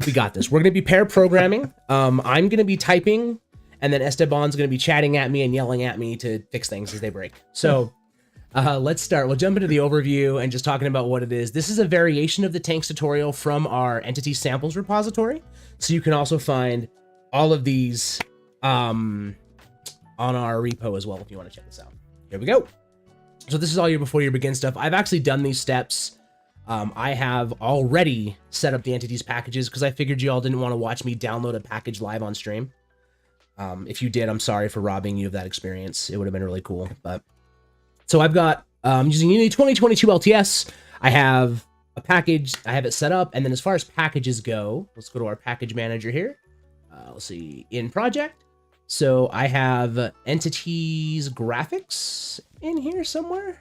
we got this. We're going to be pair programming. I'm going to be typing, and then Esteban's going to be chatting at me and yelling at me to fix things as they break. So let's start. We'll jump into the overview and just talking about what it is. This is a variation of the tanks tutorial from our entity samples repository. So you can also find all of these on our repo as well if you want to check this out. Here we go. So this is all your before you begin stuff. I've actually done these steps. I have already set up the entities packages because I figured you all didn't want to watch me download a package live on stream. If you did, I'm sorry for robbing you of that experience. It would have been really cool. But so I've got using Unity 2022 LTS. I have a package. I have it set up. And then as far as packages go, let's go to our package manager here. Let's see, in project. So I have entities graphics in here somewhere.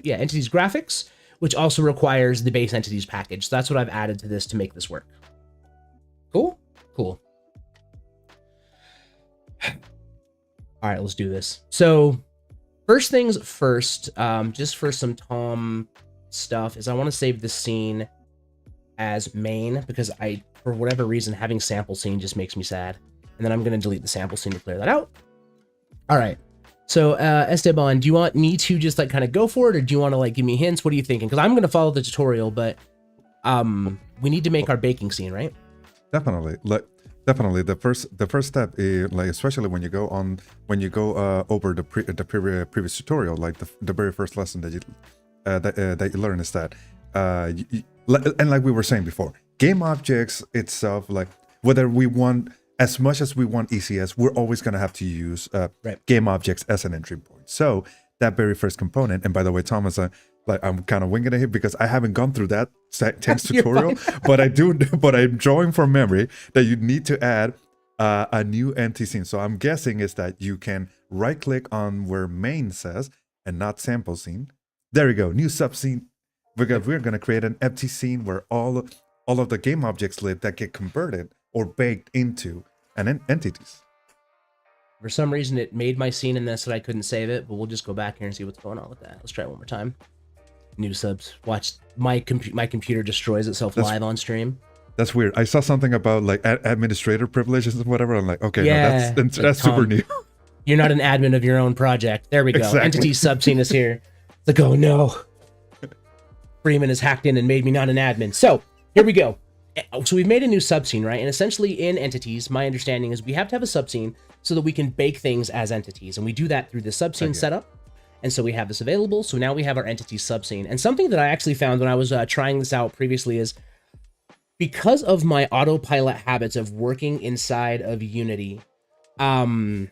Yeah, entities graphics, which also requires the base entities package. So that's what I've added to this to make this work. Cool? Cool. All right, let's do this. So first things first, just for some Tom stuff, is I want to save this scene as main because for whatever reason, having sample scene just makes me sad. And then I'm going to delete the sample scene to clear that out. All right. So Esteban, do you want me to just like kind of go for it, or do you want to like give me hints? What are you thinking? Because I'm going to follow the tutorial, but we need to make our baking scene, right? Definitely. Definitely. The first step is like, especially when you go over the previous tutorial, like the very first lesson that you learn is that and like we were saying before, game objects itself, like whether we want as much as we want ECS, we're always going to have to use game objects as an entry point. So that very first component, and by the way, Thomas, I'm kind of winging it here because I haven't gone through that tanks tutorial, but I'm drawing from memory that you need to add a new empty scene. So I'm guessing is that you can right click on where main says and not sample scene. There we go, new sub scene. We're going to create an empty scene where all of the game objects live that get converted or baked into an entities. For some reason, it made my scene in this that I couldn't save it, but we'll just go back here and see what's going on with that. Let's try it one more time. New subs. Watch, my computer destroys itself live on stream. That's weird. I saw something about like administrator privileges and whatever. I'm like, okay, yeah, no, that's super new. You're not an admin of your own project. There we go. Exactly. Entity sub scene is here. It's like, oh no. Freeman has hacked in and made me not an admin. So here we go. So we've made a new subscene, right? And essentially in entities, my understanding is we have to have a subscene so that we can bake things as entities. And we do that through the subscene setup. And so we have this available. So now we have our entity subscene. And something that I actually found when I was trying this out previously is because of my autopilot habits of working inside of Unity, I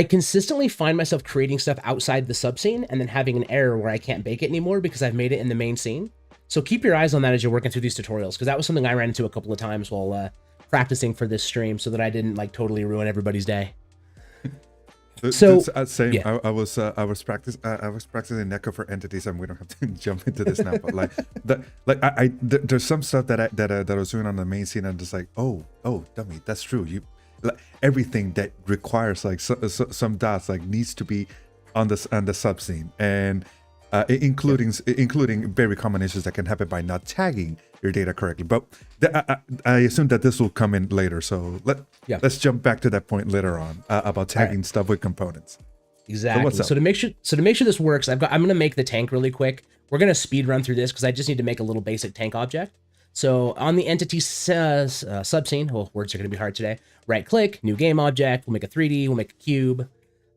consistently find myself creating stuff outside the subscene and then having an error where I can't bake it anymore because I've made it in the main scene. So keep your eyes on that as you're working through these tutorials, because that was something I ran into a couple of times while practicing for this stream, so that I didn't like totally ruin everybody's day. So same. Yeah. I was practicing Neko for entities, and we don't have to jump into this now. But there's some stuff that I was doing on the main scene, and I'm just like, oh, dummy, that's true. everything that requires like some dots like needs to be on the subscene, and including very common issues that can happen by not tagging your data correctly. But I assume that this will come in later, so let's jump back to that point later on about tagging stuff with components. Exactly. So to make sure this works, I'm going to make the tank really quick. We're going to speed run through this because I just need to make a little basic tank object. So on the entity subscene, words are going to be hard today. Right click, new game object. We'll make a 3D. We'll make a cube.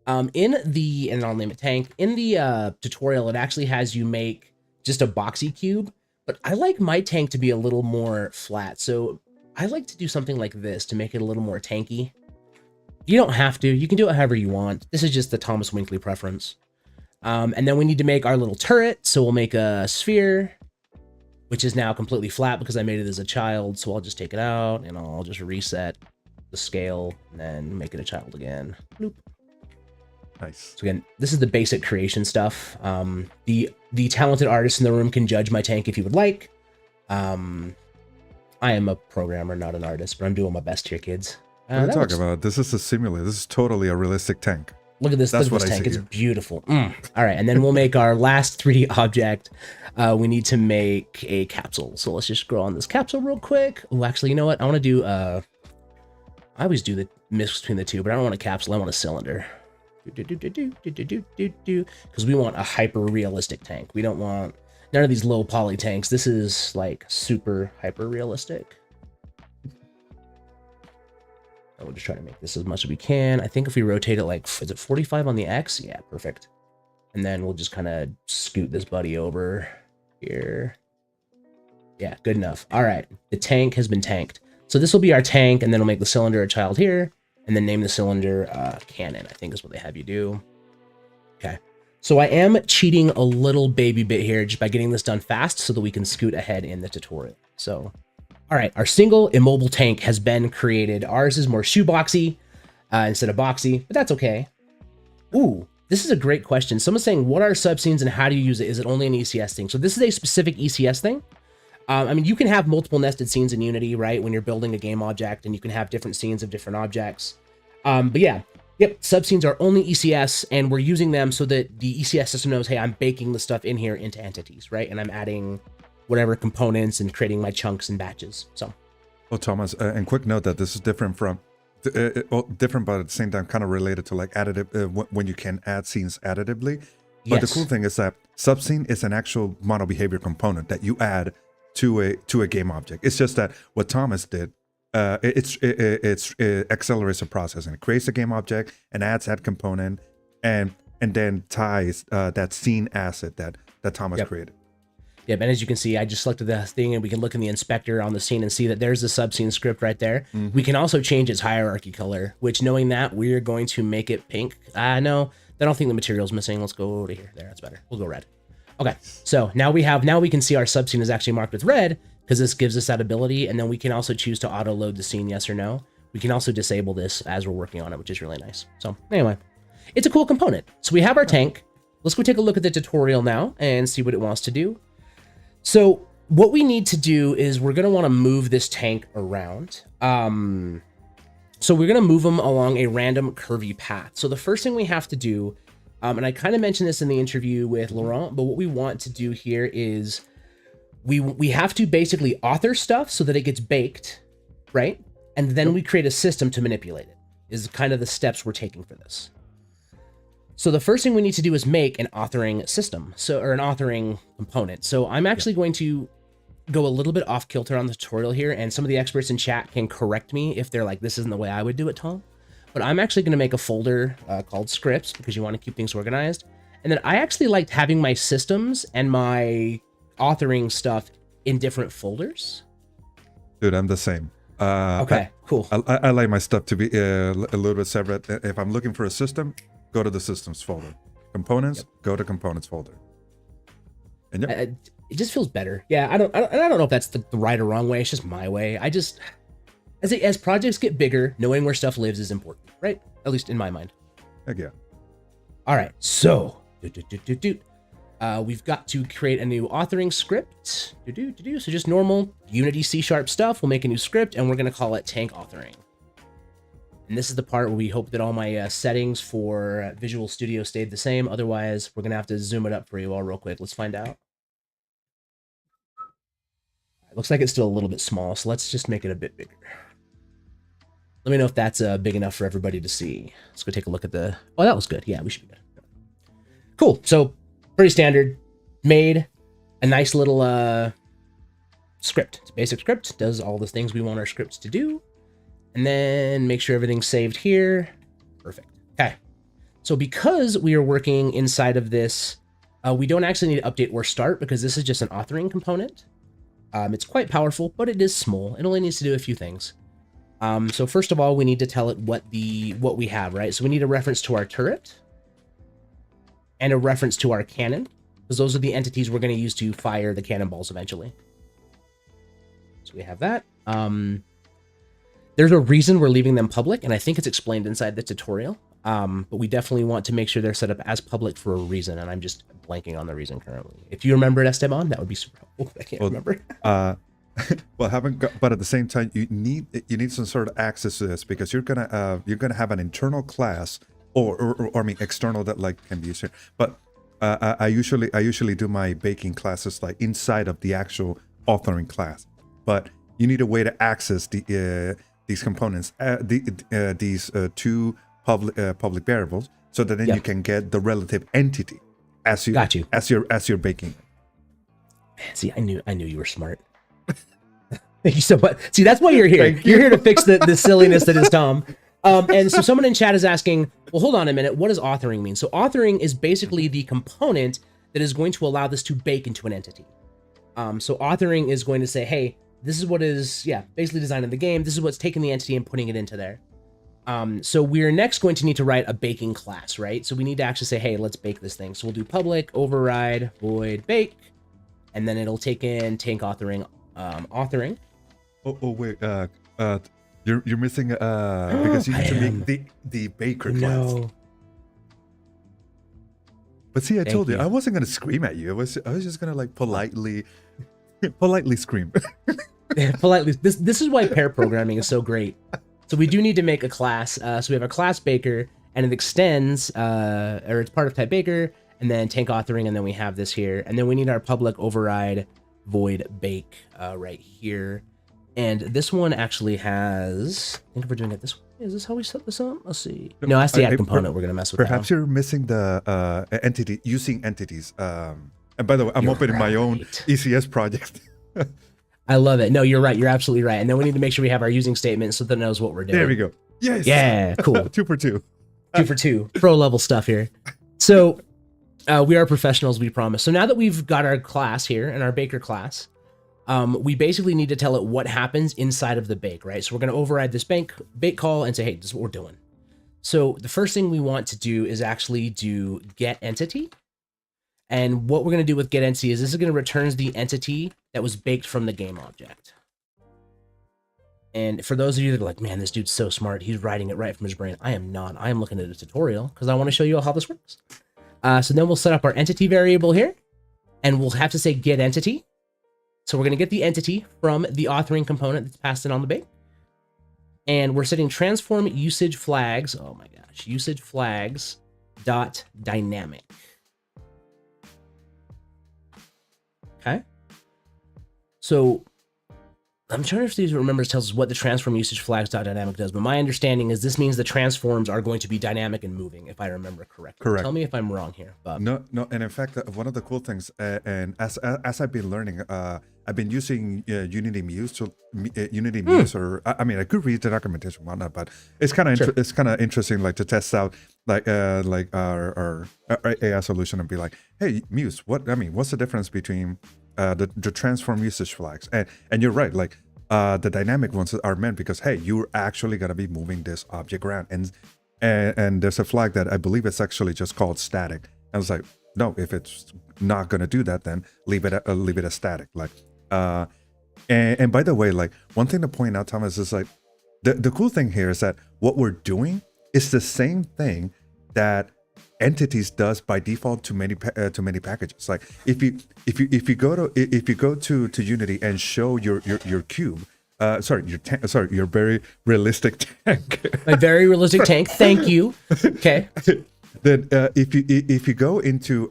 And I'll name it tank. In the tutorial, it actually has you make just a boxy cube, but I like my tank to be a little more flat. So I like to do something like this to make it a little more tanky. You don't have to. You can do it however you want. This is just the Thomas Winkley preference. And then we need to make our little turret. So we'll make a sphere, which is now completely flat because I made it as a child. So I'll just take it out and I'll just reset the scale and then make it a child again. Bloop. Nice. So again, this is the basic creation stuff. The talented artists in the room can judge my tank if you would like. I am a programmer, not an artist, but I'm doing my best here, kids. What are you talking about? This is a simulator. This is totally a realistic tank. Look at this. That's look at what this I tank. see It's here. beautiful. All right, and then we'll make our last 3D object. We need to make a capsule. So let's just scroll on this capsule real quick. Oh, actually, you know what? I want to do. I always do the mix between the two, but I don't want a capsule. I want a cylinder. Because we want a hyper realistic tank. We don't want none of these low poly tanks. This is like super hyper realistic. And we'll just try to make this as much as we can. I think if we rotate it like, is it 45 on the X? Yeah, perfect. And then we'll just kind of scoot this buddy over here. Yeah, good enough. All right, the tank has been tanked. So this will be our tank, and then we'll make the cylinder a child here, and then name the cylinder cannon, I think is what they have you do. Okay, so I am cheating a little baby bit here just by getting this done fast so that we can scoot ahead in the tutorial. So, all right, our single immobile tank has been created. Ours is more shoeboxy instead of boxy, but that's okay. Ooh, this is a great question. Someone's saying, what are subscenes and how do you use it? Is it only an ECS thing? So this is a specific ECS thing. I mean, you can have multiple nested scenes in Unity, right? When you're building a game object, and you can have different scenes of different objects. But yeah, yep, subscenes are only ECS, and we're using them so that the ECS system knows, hey, I'm baking the stuff in here into entities, right? And I'm adding whatever components and creating my chunks and batches. So, Oh, Thomas, and quick note that this is different from, different, but at the same time kind of related to like additive, when you can add scenes additively. But the cool thing is that subscene is an actual model behavior component that you add to a game object. It's just that what Thomas did, it accelerates the process and it creates a game object and adds that component and then ties that scene asset that Thomas created. Yep, and as you can see, I just selected the thing, and we can look in the inspector on the scene and see that there's the subscene script right there. Mm-hmm. We can also change its hierarchy color, which, knowing that, we're going to make it pink. No, I don't think the material's missing. Let's go to here. There, that's better. We'll go red. Okay, so now we can see our subscene is actually marked with red because this gives us that ability, and then we can also choose to auto load the scene, yes or no. We can also disable this as we're working on it, which is really nice. So anyway, it's a cool component. So we have our tank. Let's go take a look at the tutorial now and see what it wants to do. So what we need to do is we're going to want to move this tank around. So we're going to move them along a random curvy path. So the first thing we have to do, and I kind of mentioned this in the interview with Laurent, but what we want to do here is we have to basically author stuff so that it gets baked, right? And then we create a system to manipulate it, is kind of the steps we're taking for this. So the first thing we need to do is make an authoring system, or an authoring component. So I'm actually going to go a little bit off kilter on the tutorial here, and some of the experts in chat can correct me if they're like, this isn't the way I would do it, Tom. But I'm actually going to make a folder called scripts because you want to keep things organized. And then I actually liked having my systems and my authoring stuff in different folders. Dude, I'm the same. Okay, cool. I like my stuff to be a little bit separate. If I'm looking for a system, go to the systems folder. Components, go to components folder. And it just feels better. Yeah, I don't know if that's the right or wrong way. It's just my way. As projects get bigger, knowing where stuff lives is important, right? At least in my mind. heck yeah. All right, so we've got to create a new authoring script. So just normal Unity C# stuff. We'll make a new script, and we're going to call it tank authoring. And this is the part where we hope that all my settings for Visual Studio stayed the same. Otherwise, we're going to have to zoom it up for you all real quick. Let's find out. It looks like it's still a little bit small, so let's just make it a bit bigger. Let me know if that's big enough for everybody to see. Let's go take a look at the... Oh, that was good. Yeah, we should be good. Cool. So, pretty standard. Made a nice little script. It's a basic script. Does all the things we want our scripts to do. And then make sure everything's saved here. Perfect. Okay. So because we are working inside of this, we don't actually need to update or start because this is just an authoring component. It's quite powerful, but it is small. It only needs to do a few things. So first of all, we need to tell it what we have, right? So we need a reference to our turret and a reference to our cannon, because those are the entities we're going to use to fire the cannonballs eventually. So we have that. There's a reason we're leaving them public, and I think it's explained inside the tutorial. But we definitely want to make sure they're set up as public for a reason, and I'm just blanking on the reason currently. If you remember it, Esteban, that would be super helpful. I can't remember. Well, but at the same time, you need some sort of access to this because you're gonna have an internal class or I mean external that like can be used here. But I usually do my baking classes like inside of the actual authoring class. But you need a way to access these components, these two public variables, so that then you can get the relative entity as you're baking. See, I knew you were smart. Thank you so much. See, that's why you're here. You're here to fix the silliness that is Tom. And so someone in chat is asking, well, hold on a minute. What does authoring mean? So authoring is basically the component that is going to allow this to bake into an entity. So authoring is going to say, hey, this is what is, basically designing the game. This is what's taking the entity and putting it into there. So we're next going to need to write a baking class, right? So we need to actually say, hey, let's bake this thing. So we'll do public override void bake, and then it'll take in tank authoring. Oh wait, you're missing because you need to make the baker class. No. But see, I told you I wasn't gonna scream at you. I was just gonna like politely scream. Politely. This is why pair programming is so great. So we do need to make a class. So we have a class baker, and it extends, or it's part of type baker, and then tank authoring, and then we have this here, and then we need our public override void bake right here. And this one actually has, I think if we're doing it this way, is this how we set this up? Let's see. No, that's the add component we're going to mess with. Perhaps you're missing the entity, using entities. And by the way, I'm opening my own ECS project. I love it. No, you're right. You're absolutely right. And then we need to make sure we have our using statement so that it knows what we're doing. There we go. Yes. Yeah, cool. 2 for 2. 2 for 2. Pro level stuff here. So we are professionals, we promise. So now that we've got our class here and our baker class, we basically need to tell it what happens inside of the bake, right? So we're going to override this bake call and say, hey, this is what we're doing. So the first thing we want to do is actually do get entity. And what we're going to do with get entity is this is going to return the entity that was baked from the game object. And for those of you that are like, man, this dude's so smart, he's writing it right from his brain. I am not. I am looking at a tutorial because I want to show you how this works. So then we'll set up our entity variable here, and we'll have to say get entity. So we're going to get the entity from the authoring component that's passed in on the bake. And we're setting transform usage flags. Oh my gosh, usage flags dot dynamic. Okay. So I'm trying to see if it remembers, tells us what the transform usage flags dot dynamic does, but my understanding is this means the transforms are going to be dynamic and moving, if I remember correctly. Correct. Tell me if I'm wrong here, Bob. No, and in fact, one of the cool things, and as I've been learning, I've been using Unity Muse, or I mean, I could read the documentation, whatnot, but it's kind of it's kind of interesting, like to test out like our AI solution and be like, hey, Muse, what's the difference between the transform usage flags? And you're right, like the dynamic ones are meant because, hey, you're actually gonna be moving this object around, and there's a flag that I believe it's actually just called static. I was like, no, if it's not gonna do that, then leave it as static. Like, and by the way, like one thing to point out, Thomas, is like the cool thing here is that what we're doing is the same thing that entities does by default to many packages. Like if you go to Unity and show your cube, your very realistic tank. My very realistic tank. Thank you. Okay. Then if you go into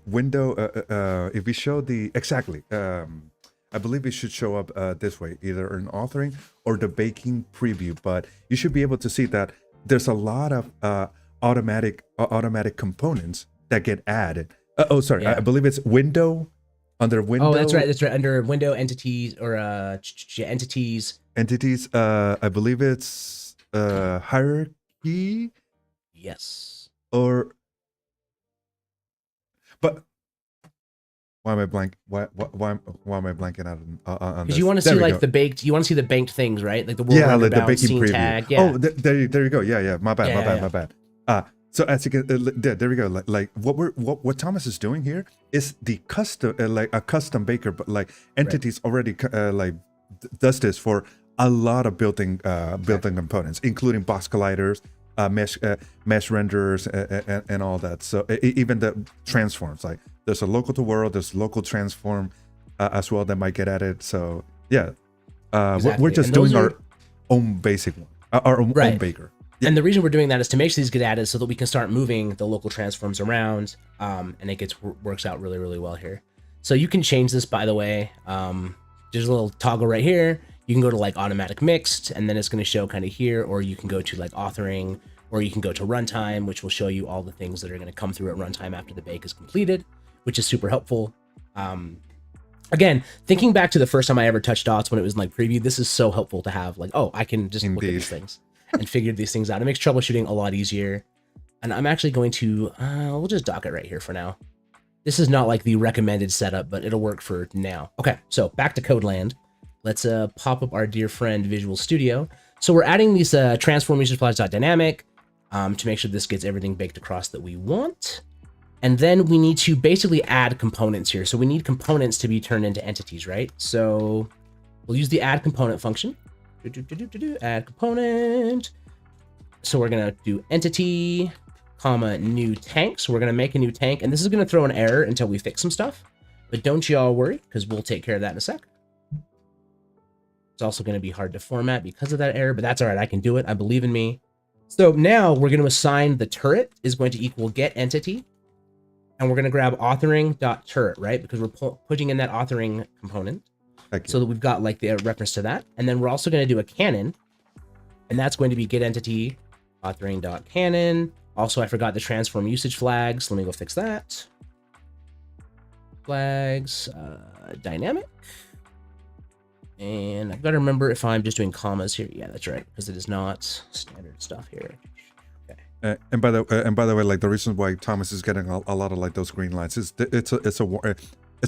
window, if we show the exactly, I believe it should show up this way, either in authoring or the baking preview. But you should be able to see that there's a lot of automatic components that get added. Yeah. I believe it's window under window. Oh, that's right. That's right. Under window entities or entities. Entities. I believe it's hierarchy. Yes. Or, but why am I blank? Why am I blanking out on this? Because you want to see like the baked. You want to see the banked things, right? Like the world like the roundabout, baking scene preview. tag. Yeah. Oh, there you go. Yeah. My bad. So as you can, there we go. Like what Thomas is doing here is the custom, like a custom baker, but like entities already does this for a lot of building components, including box colliders, mesh renderers, and all that. So even the transforms, like there's a local to world, there's local transform as well that might get added. So yeah, Exactly. we're just And doing those our own basic one, our own baker. Yeah. And the reason we're doing that is to make sure these get added so that we can start moving the local transforms around, and it works out really, really well here. So you can change this, by the way. There's a little toggle right here. You can go to like automatic mixed, and then it's going to show kind of here, or you can go to like authoring, or you can go to runtime, which will show you all the things that are going to come through at runtime after the bake is completed, which is super helpful. Again, thinking back to the first time I ever touched dots when it was in like preview, this is so helpful to have like, oh, I can just look at these things and figure these things out. It makes troubleshooting a lot easier. And I'm actually going to, we'll just dock it right here for now. This is not like the recommended setup, but it'll work for now. Okay, so back to Codeland. Let's pop up our dear friend Visual Studio. So we're adding these transform usage flags.dynamic to make sure this gets everything baked across that we want. And then we need to basically add components here. So we need components to be turned into entities, right? So we'll use the add component function. Add component. So we're gonna do entity, comma, new tank. So we're gonna make a new tank, and this is gonna throw an error until we fix some stuff. But don't you all worry, because we'll take care of that in a sec. It's also gonna be hard to format because of that error, but that's all right, I can do it, I believe in me. So now we're gonna assign the turret is going to equal get entity, and we're gonna grab authoring.turret, right? Because we're putting in that authoring component. So that we've got like the reference to that. And then we're also going to do a canon, and that's going to be get entity authoring.canon. Also, I forgot the transform usage flags. Let me go fix that. Flags, dynamic. And I've got to remember if I'm just doing commas here. Yeah, that's right, because it is not standard stuff here. Okay. And by the way, like the reason why Thomas is getting a lot of like those green lights is it's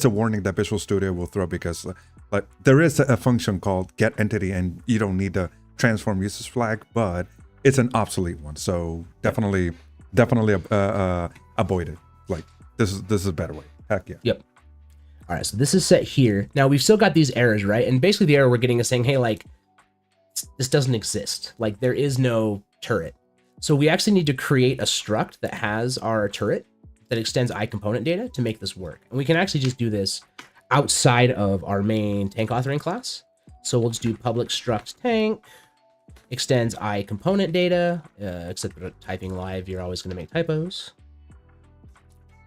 a warning that Visual Studio will throw, because like there is a function called get entity, and you don't need the transform usage flag, but it's an obsolete one. So definitely avoid it. Like this is a better way. Heck yeah. Yep. All right, so this is set here. Now we've still got these errors, right? And basically the error we're getting is saying, hey, like this doesn't exist. Like there is no turret. So we actually need to create a struct that has our turret that extends iComponent data to make this work. And we can actually just do this outside of our main tank authoring class. So we'll just do public struct tank extends iComponent data, except for typing live, you're always going to make typos.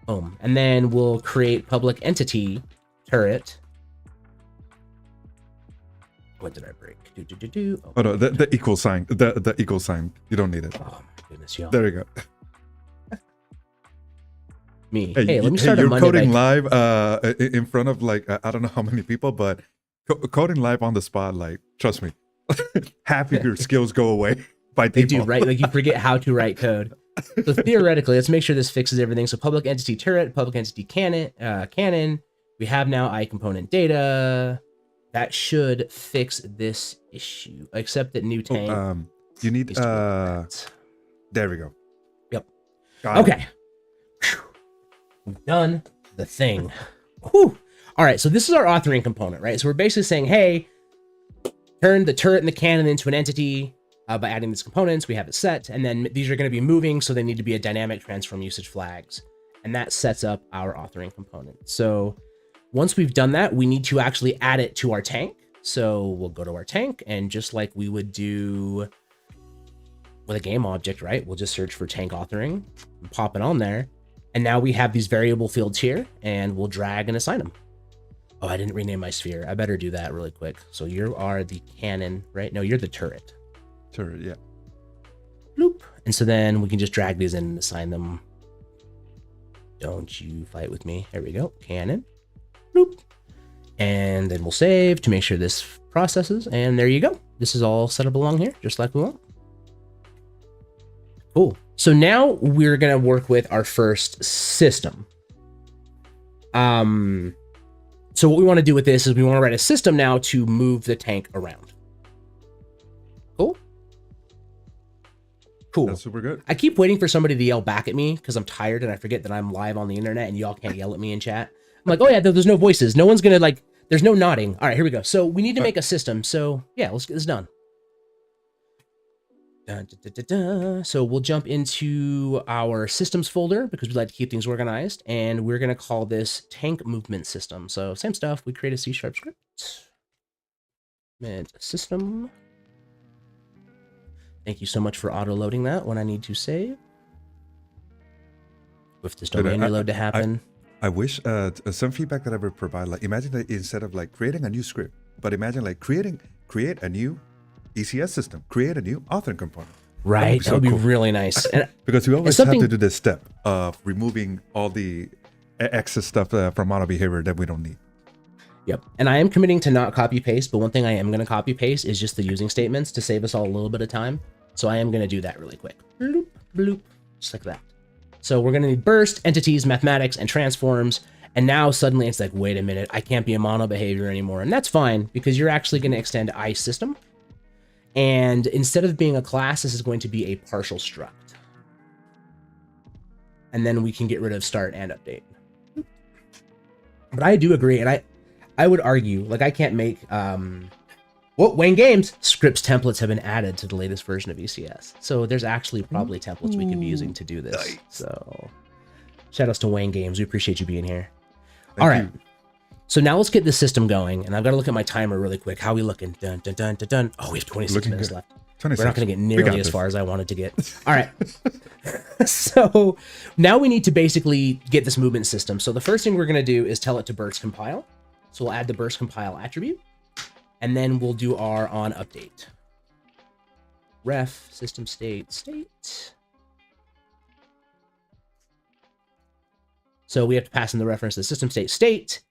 Boom. And then we'll create public entity turret. What did I break? Oh no, the equal sign. The equal sign. You don't need it. Oh my goodness, y'all. There you go. Me. Hey, let me start you're a Monday coding night. live in front of like I don't know how many people, but coding live on the spot, like trust me, half of your skills go away by They default. do, right? Like you forget how to write code. So theoretically, let's make sure this fixes everything. So public entity turret, public entity canon. We have now iComponent data. That should fix this issue, except that new tank. You need needs to work that. there we go. Yep. Got it. Okay. Whew. We've done the thing. Whew. All right, so this is our authoring component, right? So we're basically saying, hey, turn the turret and the cannon into an entity by adding these components. We have it set, and then these are going to be moving, so they need to be a dynamic transform usage flags. And that sets up our authoring component. So once we've done that, we need to actually add it to our tank. So we'll go to our tank, and just like we would do with a game object, right? We'll just search for tank authoring and pop it on there. And now we have these variable fields here, and we'll drag and assign them. Oh, I didn't rename my sphere. I better do that really quick. So you are the cannon, right? No, you're the turret. Turret, yeah. Bloop. And so then we can just drag these in and assign them. Don't you fight with me. There we go. Cannon. Bloop. And then we'll save to make sure this processes. And there you go. This is all set up along here, just like we want. Cool. So now we're going to work with our first system. So what we want to do with this is we want to write a system now to move the tank around. Cool. Cool. That's super good. I keep waiting for somebody to yell back at me because I'm tired and I forget that I'm live on the internet and y'all can't yell at me in chat. I'm like, oh yeah, there's no voices. No one's going to like, there's no nodding. All right, here we go. So we need to make a system. So yeah, let's get this done. So we'll jump into our systems folder because we like to keep things organized, and we're going to call this tank movement system. So same stuff. We create a C# script. Movement system. Thank you so much for auto loading that when I need to save. With this domain reload to happen. I wish some feedback that I would provide, like imagine that instead of like creating a new script, but imagine like create a new ECS system, create a new authoring component. Right, that would be really nice. And because we always have to do this step of removing all the excess stuff from auto behavior that we don't need. Yep. And I am committing to not copy paste, but one thing I am going to copy paste is just the using statements to save us all a little bit of time. So I am going to do that really quick. Bloop, bloop, just like that. So we're going to need burst, entities, mathematics, and transforms. And now suddenly it's like, wait a minute, I can't be a mono behavior anymore. And that's fine because you're actually going to extend iSystem. And instead of being a class, this is going to be a partial struct. And then we can get rid of start and update. But I do agree, and I would argue, like I can't make, Wayne Games, scripts templates have been added to the latest version of ECS. So there's actually probably templates we could be using to do this. Nice. So shout outs to Wayne Games. We appreciate you being here. All right. So now let's get this system going, and I've got to look at my timer really quick. How are we looking? Dun, dun, dun, dun, dun. Oh, we have 26 minutes left. 26. We're not going to get nearly as far as I wanted to get. All right. So now we need to basically get this movement system. So the first thing we're going to do is tell it to burst compile. So we'll add the burst compile attribute, and then we'll do our on update. Ref system state. So we have to pass in the reference to the system state.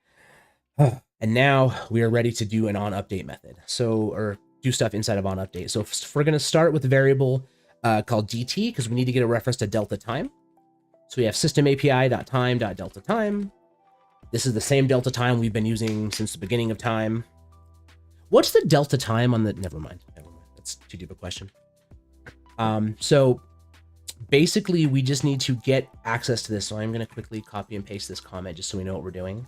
And now we are ready to do an on update method. So, or do stuff inside of on update. So we're going to start with a variable called DT because we need to get a reference to delta time. So we have system API.time.delta time. This is the same delta time we've been using since the beginning of time. What's the delta time on the, never mind. That's too deep a question. So basically we just need to get access to this. So I'm going to quickly copy and paste this comment just so we know what we're doing.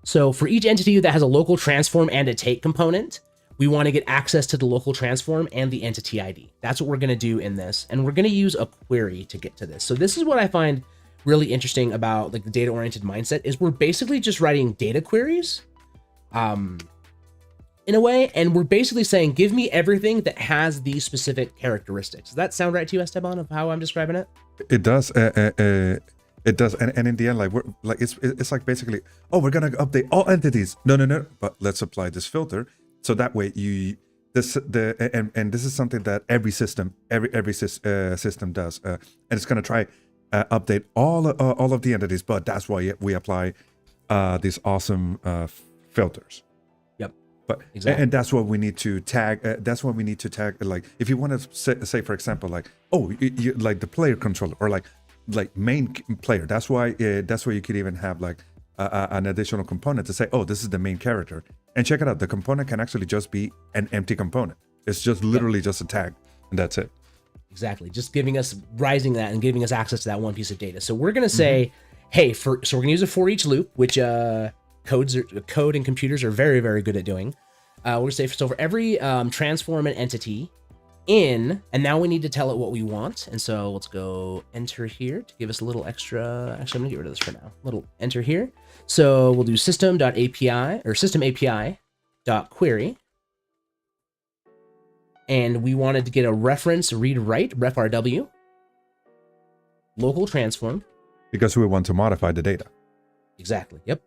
So for each entity that has a local transform and a take component, we want to get access to the local transform and the entity ID. That's what we're going to do in this. And we're going to use a query to get to this. So this is what I find really interesting about like the data-oriented mindset is we're basically just writing data queries in a way. And we're basically saying, give me everything that has these specific characteristics. Does that sound right to you, Esteban, of how I'm describing it? It does. It does, and in the end, like we're like it's like basically, oh, we're gonna update all entities. No, but let's apply this filter so that way this is something that every system system does, and it's gonna try update all of the entities. But that's why we apply these awesome filters. Yep. But exactly. And that's what we need to tag. That's what we need to tag. Like if you want to say for example, like you like the player controller or like main player. That's why you could even have like an additional component to say, oh, this is the main character. And check it out. The component can actually just be an empty component. It's just literally just a tag, and that's it. Exactly. Just giving us rising that and giving us access to that one piece of data. So we're going to say, hey, so we're going to use a for each loop, which code and computers are very, very good at doing. We're going to say, so for every transform an entity in, and now we need to tell it what we want. And so let's go enter here to give us a little extra. Actually, I'm gonna get rid of this for now. Little enter here. So we'll do system.api or system API.query. and we wanted to get a reference read write, ref RW, local transform. Because we want to modify the data. Exactly. Yep.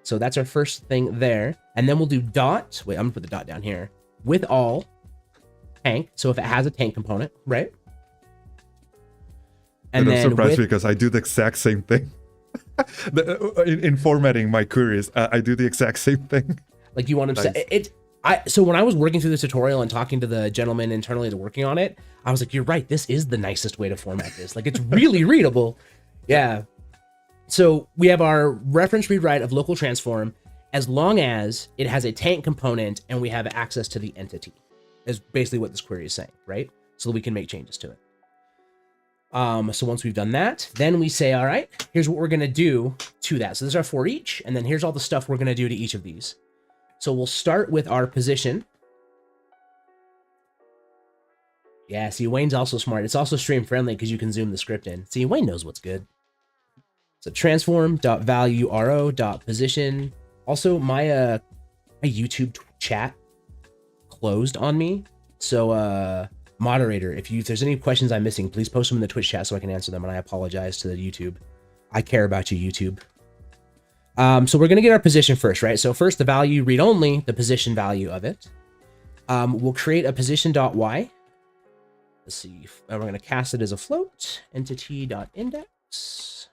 So that's our first thing there. And then we'll do dot. Wait, I'm gonna put the dot down here. With all tank. So if it has a tank component, right? And I'm surprised because I do the exact same thing. in formatting my queries, I do the exact same thing. Like you want to say so when I was working through this tutorial and talking to the gentleman internally that's working on it, I was like, you're right, this is the nicest way to format this. Like it's really readable. Yeah. So we have our reference read write of local transform as long as it has a tank component and we have access to the entity, is basically what this query is saying, right? So that we can make changes to it. So once we've done that, then we say, all right, here's what we're going to do to that. So this is our for each, and then here's all the stuff we're going to do to each of these. So we'll start with our position. Yeah, see, Wayne's also smart. It's also stream friendly because you can zoom the script in. See, Wayne knows what's good. So transform.value.ro.position. Also, my YouTube chat closed on me. So moderator, if there's any questions I'm missing, please post them in the Twitch chat so I can answer them. And I apologize to the YouTube. I care about you, YouTube. So we're gonna get our position first, right? So first the value read only, the position value of it. We'll create a position.y. Let's see. We're gonna cast it as a float. Entity.index.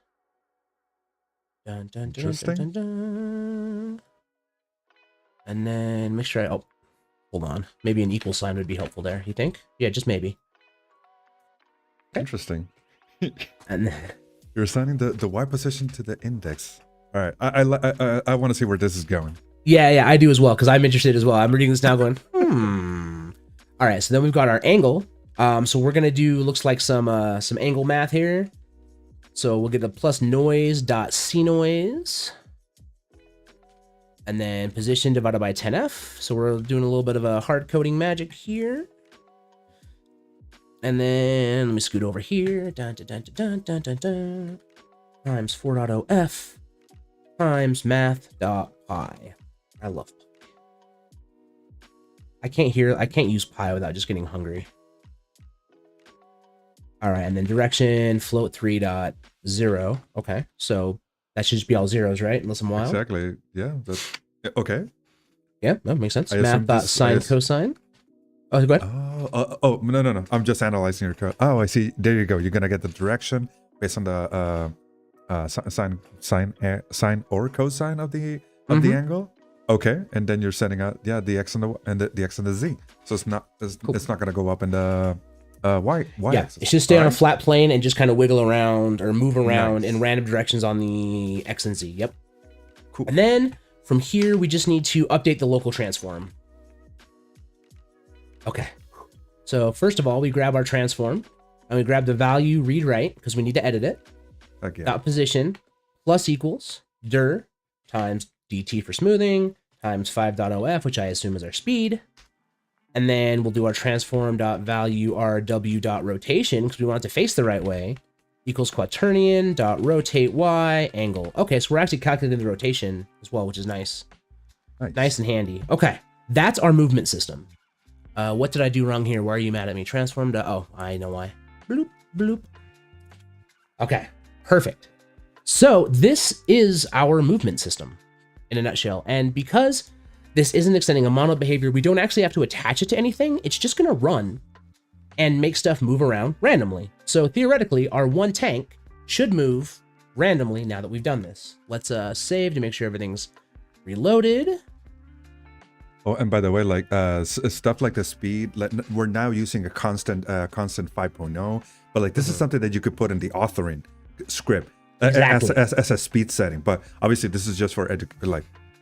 Dun, dun, dun, dun, dun, dun. And then make sure hold on. Maybe an equal sign would be helpful there, you think? Yeah, just maybe. Okay. Interesting. And You're assigning the Y position to the index. All right, I want to see where this is going. Yeah, I do as well, because I'm interested as well. I'm reading this now going, All right, so then we've got our angle. So we're gonna do, looks like some angle math here. So we'll get the plus noise dot c noise, and then position divided by 10f. So we're doing a little bit of a hard coding magic here. And then let me scoot over here. Dun, dun, dun, dun, dun, dun, dun, times 4.0f times math.pi. I love pi. I can't use pi without just getting hungry. All right, and then direction float 3.0. Okay, so that should just be all zeros, right? Unless I'm wild. Exactly. Yeah. That's okay. Yeah, that makes sense. I assume Math.sine cosine. Oh, go ahead. Oh, no. I'm just analyzing your code. Oh, I see. There you go. You're gonna get the direction based on the sine or cosine of the angle. Okay, and then you're setting out the x and the x and the z. So it's not gonna go up in the y axis. It should stay on a flat plane and just kind of wiggle around or move around in random directions on the x and z. Yep. Cool. And then from here we just need to update the local transform. Okay. So first of all, we grab our transform and we grab the value read write because we need to edit it. Okay. Dot position plus equals dir times dt for smoothing times 5.0f, which I assume is our speed. And then we'll do our transform.value.rw.rotation because we want it to face the right way equals quaternion.rotate y angle. Okay, so we're actually calculating the rotation as well, which is nice. Nice and handy. Okay, that's our movement system. What did I do wrong here? Why are you mad at me? Transform to, oh, I know why. Bloop, bloop. Okay, perfect. So this is our movement system in a nutshell. And because this isn't extending a mono behavior, we don't actually have to attach it to anything. It's just gonna run and make stuff move around randomly. So theoretically, our one tank should move randomly now that we've done this. Let's save to make sure everything's reloaded. Oh, and by the way, like stuff like the speed, we're now using a constant 5.0, but like this is something that you could put in the authoring script Exactly. as a speed setting. But obviously, this is just for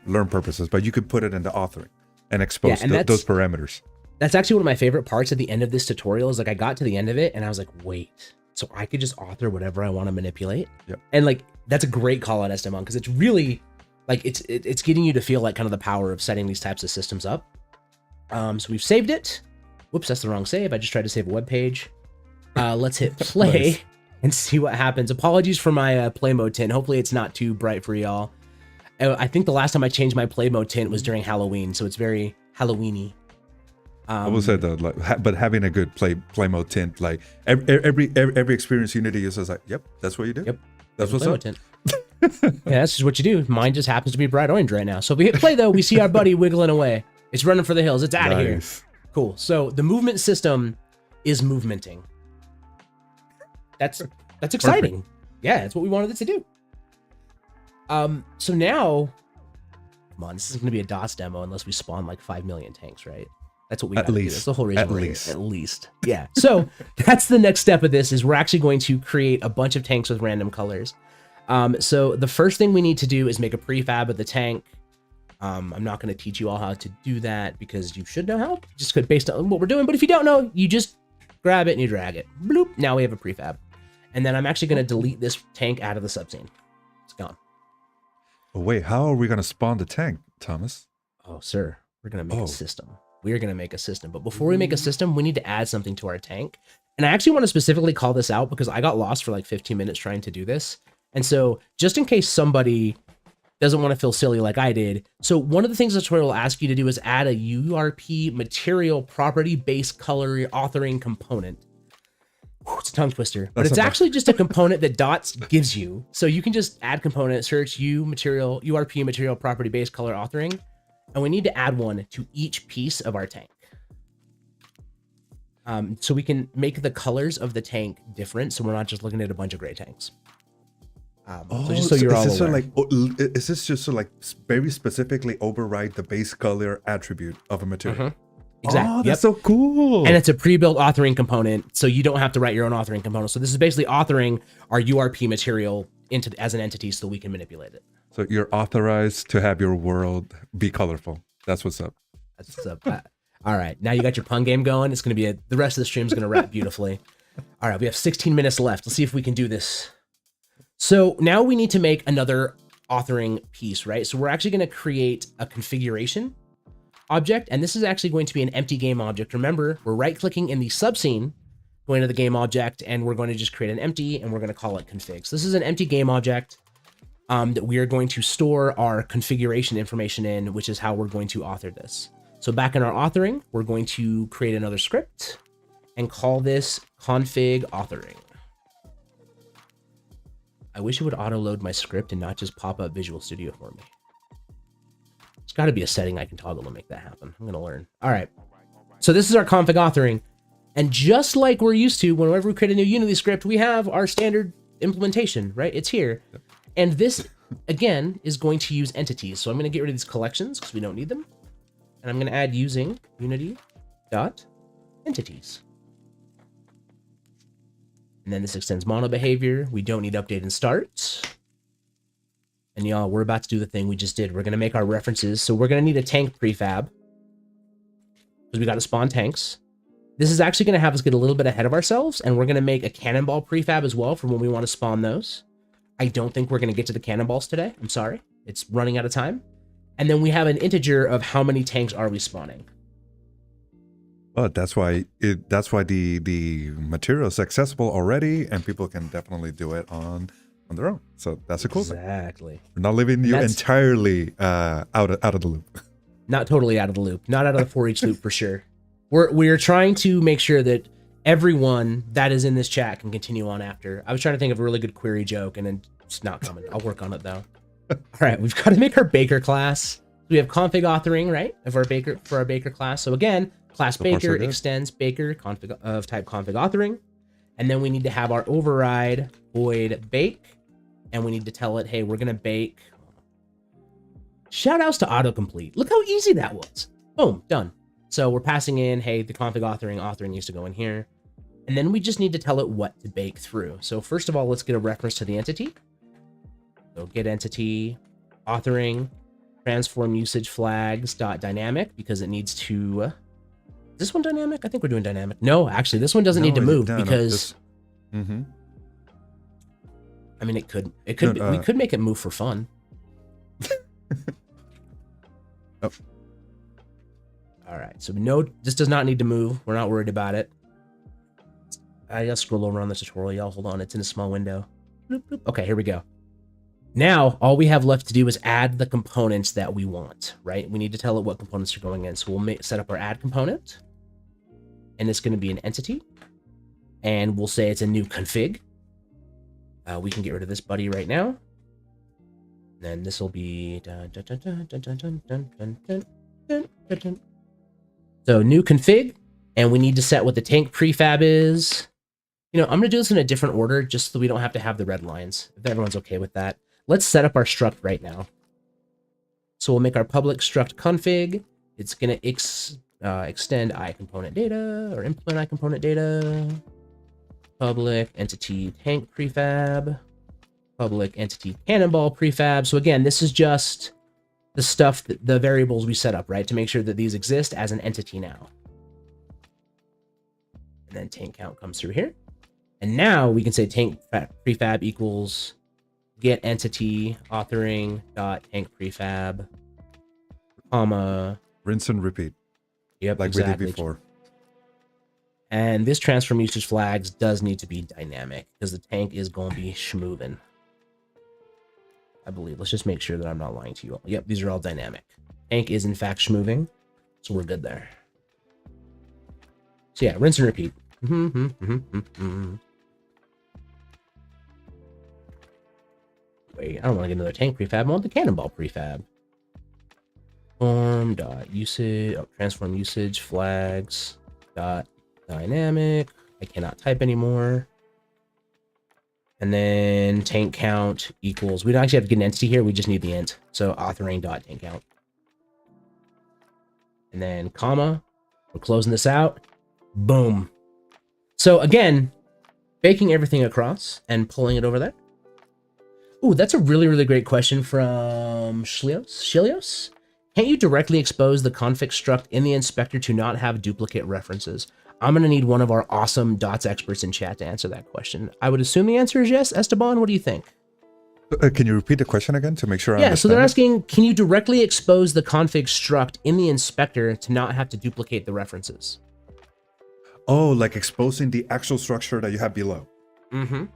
learn purposes. But you could put it in the authoring and expose those parameters. That's actually one of my favorite parts at the end of this tutorial. Is like I got to the end of it and I was like, wait, so I could just author whatever I want to manipulate. Yep. And like that's a great call out, Esteban, because it's really like it's getting you to feel like kind of the power of setting these types of systems up. So we've saved it. Whoops, that's the wrong save. I just tried to save a web page. Let's hit play Nice. and see what happens. Apologies for my play mode tint. Hopefully it's not too bright for y'all. I think the last time I changed my play mode tint was during Halloween, so it's very Halloweeny. I will say though, like, but having a good play mode tint, like every experience Unity uses, like, yep, that's what you do. Yep. That's what's Play up. mode tint. Yeah, that's just what you do. Mine just happens to be bright orange right now. So if we hit play though, we see our buddy wiggling away. It's running for the hills. It's out of here. Nice. Cool. So the movement system is movementing. That's exciting. Yeah, that's what we wanted it to do. So now, come on, this is going to be a DOTS demo unless we spawn like 5 million tanks, right? That's what we got to do. That's the whole reason. At least. Yeah. So that's the next step of this is we're actually going to create a bunch of tanks with random colors. So the first thing we need to do is make a prefab of the tank. I'm not going to teach you all how to do that because you should know how, just based on what we're doing. But if you don't know, you just grab it and you drag it. Bloop. Now we have a prefab. And then I'm actually going to delete this tank out of the subscene. It's gone. Oh, wait, how are we going to spawn the tank, Thomas? Oh, sir, we're going to make a system. We're going to make a system. But before we make a system, we need to add something to our tank. And I actually want to specifically call this out because I got lost for like 15 minutes trying to do this. And so just in case somebody doesn't want to feel silly like I did. So one of the things the tutorial will ask you to do is add a URP material property base color authoring component. Whew, it's a tongue twister, but it's actually just a component that Dots gives you. So you can just add component, search URP material property base color authoring. And we need to add one to each piece of our tank. So we can make the colors of the tank different. So we're not just looking at a bunch of gray tanks. So just so you're all aware. Is this just to like very specifically override the base color attribute of a material? Exactly. Oh, that's so cool. And it's a pre-built authoring component, so you don't have to write your own authoring component. So this is basically authoring our URP material as an entity so we can manipulate it. So you're authorized to have your world be colorful. That's what's up. That's what's up. All right, now you got your pun game going. It's going to be the rest of the stream is going to wrap beautifully. All right, we have 16 minutes left. Let's see if we can do this. So now we need to make another authoring piece, right? So we're actually going to create a configuration object, and this is actually going to be an empty game object. Remember, we're right-clicking in the subscene, going to the game object, and we're going to just create an empty, and we're going to call it config. So this is an empty game object that we are going to store our configuration information in, which is how we're going to author this. So back in our authoring, we're going to create another script and call this config authoring. I wish it would auto-load my script and not just pop up Visual Studio for me. There's got to be a setting I can toggle to make that happen. I'm going to learn. All right. So this is our config authoring. And just like we're used to, whenever we create a new Unity script, we have our standard implementation, right? It's here. And this, again, is going to use entities. So I'm going to get rid of these collections because we don't need them. And I'm going to add using unity.entities. And then this extends mono behavior. We don't need update and start. And y'all, we're about to do the thing we just did. We're going to make our references. So we're going to need a tank prefab because we got to spawn tanks. This is actually going to have us get a little bit ahead of ourselves. And we're going to make a cannonball prefab as well for when we want to spawn those. I don't think we're going to get to the cannonballs today. I'm sorry. It's running out of time. And then we have an integer of how many tanks are we spawning. But that's why the material is accessible already, and people can definitely do it on their own. So that's a cool thing. Exactly. We're not leaving you entirely out of the loop. Not totally out of the loop. Not out of the for each loop for sure. We're trying to make sure that everyone that is in this chat can continue on after. I was trying to think of a really good query joke, and then it's not coming. I'll work on it though. All right, we've got to make our baker class. We have config authoring, right, for our baker class. So again, class baker extends baker config of type config authoring, and then we need to have our override void bake, and we need to tell it, hey, we're gonna bake. Shout outs to autocomplete. Look how easy that was. Boom, done. So we're passing in, hey, the config authoring needs to go in here, and then we just need to tell it what to bake through. So first of all, let's get a reference to the entity. So get entity authoring transform usage flags dynamic because it needs to. Is this one dynamic? I think we're doing dynamic. No, actually, this one doesn't need to move because. I mean, it could. We could make it move for fun. Oh. All right. So no, this does not need to move. We're not worried about it. I gotta scroll over on the tutorial, y'all. Hold on. It's in a small window. Bloop, bloop. Okay, here we go. Now, all we have left to do is add the components that we want, right? We need to tell it what components are going in. So we'll set up our add component. and it's going to be an entity, and we'll say it's a new config. We can get rid of this buddy right now. Then this will be so new config, and we need to set what the tank prefab is. You know, I'm gonna do this in a different order just so we don't have to have the red lines. If everyone's okay with that, let's set up our struct right now. So we'll make our public struct config. It's gonna extend iComponent data or implement iComponent data. Public entity tank prefab. Public entity cannonball prefab. So again, this is just the stuff, the variables we set up, right? To make sure that these exist as an entity now. And then tank count comes through here. And now we can say tank prefab equals get entity authoring dot tank prefab, comma. Rinse and repeat. Yep, like exactly. we did before. And this transform usage flags does need to be dynamic because the tank is going to be schmoving. I believe. Let's just make sure that I'm not lying to you all. Yep, these are all dynamic. Tank is in fact schmoving, so we're good there. So yeah, rinse and repeat. Wait, I don't want to get another tank prefab. I want the cannonball prefab. Form dot usage, transform usage flags dot dynamic. I cannot type anymore. And then tank count equals, we don't actually have to get an entity here, we just need the int. So authoring dot tank count. And then comma, we're closing this out. Boom. So again, baking everything across and pulling it over there. Ooh, that's a really, really great question from Shilios. Can't you directly expose the config struct in the inspector to not have duplicate references? I'm going to need one of our awesome dots experts in chat to answer that question. I would assume the answer is yes. Esteban, what do you think? Can you repeat the question again to make sure I understand? So they're it? asking, can you directly expose the config struct in the inspector to not have to duplicate the references? Oh, like exposing the actual structure that you have below. Mm-hmm.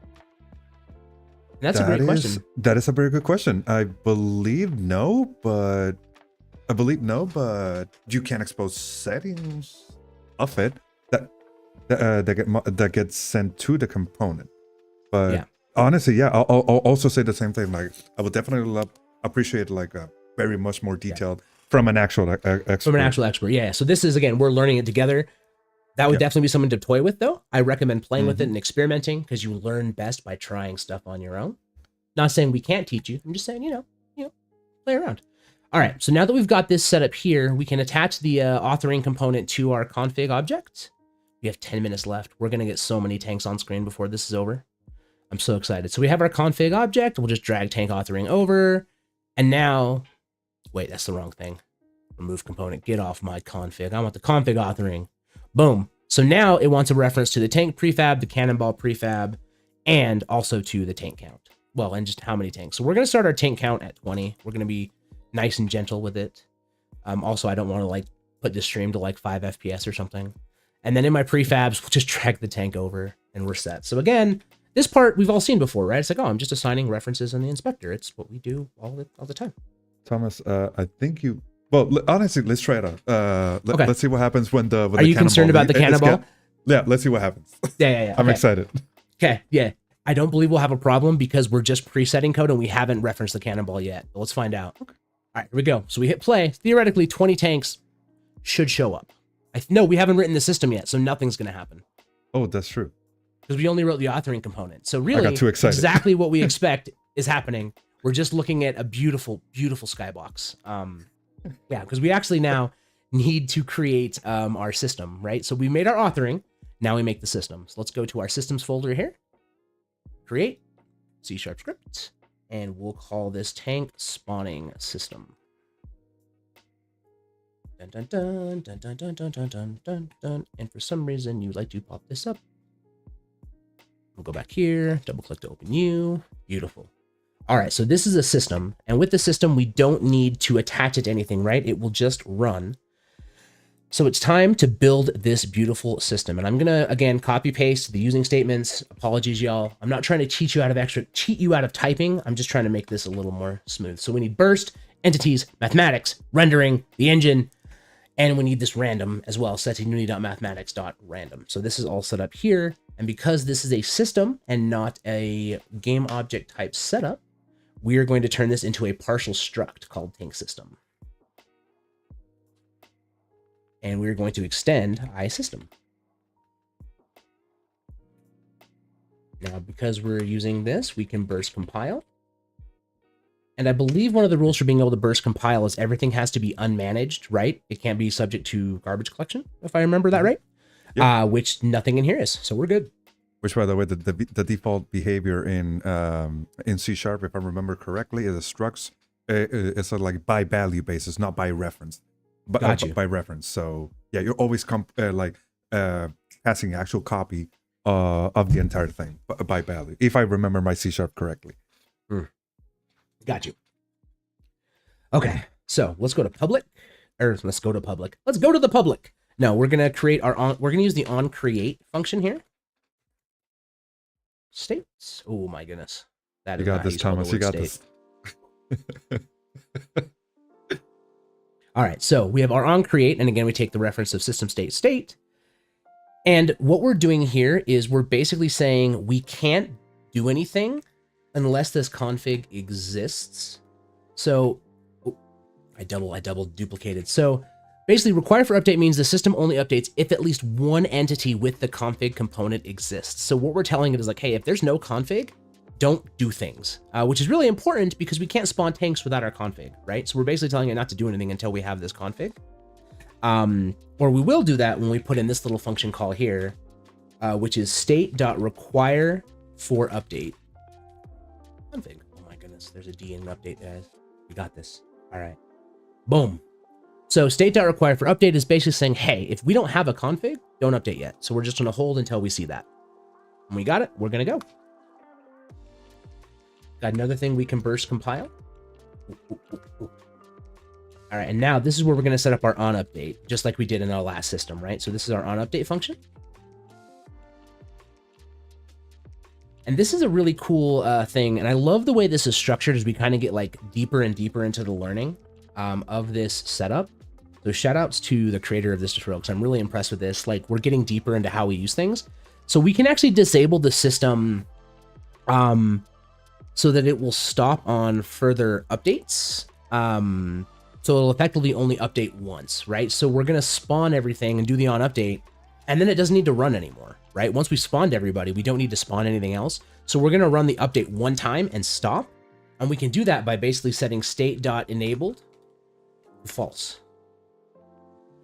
That's a great question. That is a very good question. I believe no, but you can expose settings of it that gets sent to the component. But yeah. Honestly, yeah, I'll also say the same thing. Like, I would definitely appreciate like a very much more detailed from an actual expert. From an actual expert, yeah. So this is, again, we're learning it together. That would definitely be something to toy with, though. I recommend playing with it and experimenting because you learn best by trying stuff on your own. Not saying we can't teach you. I'm just saying, you know, play around. All right. So now that we've got this set up here, we can attach the authoring component to our config object. We have 10 minutes left. We're going to get so many tanks on screen before this is over. I'm so excited. So we have our config object. We'll just drag tank authoring over. And now, wait, that's the wrong thing. Remove component. Get off my config. I want the config authoring. Boom. So now it wants a reference to the tank prefab, the cannonball prefab, and also to the tank count. Well, and just how many tanks. So we're going to start our tank count at 20. We're going to be nice and gentle with it. Also, I don't want to like put this stream to like 5 FPS or something. And then in my prefabs, we'll just drag the tank over and we're set. So again, this part we've all seen before, right? It's like, oh, I'm just assigning references in the inspector. It's what we do all the time. Thomas, I think you... Well, honestly, let's try it out. Okay. Let's see what happens when the Are you concerned about the cannonball? Yeah, let's see what happens. Yeah. I'm excited. Okay, yeah. I don't believe we'll have a problem because we're just presetting code and we haven't referenced the cannonball yet. But let's find out. Okay. All right, here we go. So we hit play. Theoretically, 20 tanks should show up. No, we haven't written the system yet, so nothing's going to happen. Oh, that's true. Because we only wrote the authoring component. So really, I got too excited. Exactly what we expect is happening. We're just looking at a beautiful, beautiful skybox. Yeah, because we actually now need to create our system, right? So we made our authoring. Now we make the system. So let's go to our systems folder here. Create C# script. And we'll call this tank spawning system. Dun, dun, dun, dun, dun, dun, dun, dun, dun, dun. And for some reason, you'd like to pop this up. We'll go back here, double click to open new. Beautiful. All right, so this is a system, and with the system, we don't need to attach it to anything, right? It will just run. So it's time to build this beautiful system, and I'm gonna, again, copy paste the using statements. Apologies, y'all. I'm not trying to cheat you out of typing. I'm just trying to make this a little more smooth. So we need burst, entities, mathematics, rendering, the engine, And we need this random as well, set to unity.mathematics.random. So this is all set up here. And because this is a system and not a game object type setup, we are going to turn this into a partial struct called tank system. And we're going to extend iSystem. Now, because we're using this, we can burst compile. And I believe one of the rules for being able to burst compile is everything has to be unmanaged, right? It can't be subject to garbage collection, if I remember that right. Yep. Which nothing in here is, so we're good. Which, by the way, the default behavior in C#, if I remember correctly, is a structs. It's a like by value basis, not by reference. Got you. By reference. So yeah, you're always passing actual copy of the entire thing by value, if I remember my C# correctly. Got you. Okay, so let's go to public, or let's go to public. Let's go to the public. No, we're gonna create we're gonna use the onCreate function here. States. Oh my goodness. That You got this, Thomas. You got this. All right, so we have our onCreate, and again, we take the reference of system state. And what we're doing here is we're basically saying we can't do anything unless this config exists. So I double duplicated. So basically require for update means the system only updates if at least one entity with the config component exists. So what we're telling it is like, hey, if there's no config, don't do things, which is really important because we can't spawn tanks without our config, right? So we're basically telling it not to do anything until we have this config. Or we will do that when we put in this little function call here, which is state.require for update config. Oh my goodness, there's a D in update, guys. We got this. All right. Boom. So state.require for update is basically saying, hey, if we don't have a config, don't update yet. So we're just going to hold until we see that. When we got it, we're going to go. Got another thing we can burst compile. All right, and now this is where we're going to set up our onUpdate, just like we did in our last system, right? So this is our onUpdate function. And this is a really cool thing, and I love the way this is structured as we kind of get like deeper and deeper into the learning of this setup. So shout outs to the creator of this tutorial, because I'm really impressed with this. Like, we're getting deeper into how we use things. So we can actually disable the system so that it will stop on further updates. So it'll effectively only update once, right? So we're gonna spawn everything and do the onUpdate, and then it doesn't need to run anymore, right? Once we spawned everybody, we don't need to spawn anything else. So we're gonna run the update one time and stop. And we can do that by basically setting state.enabled false.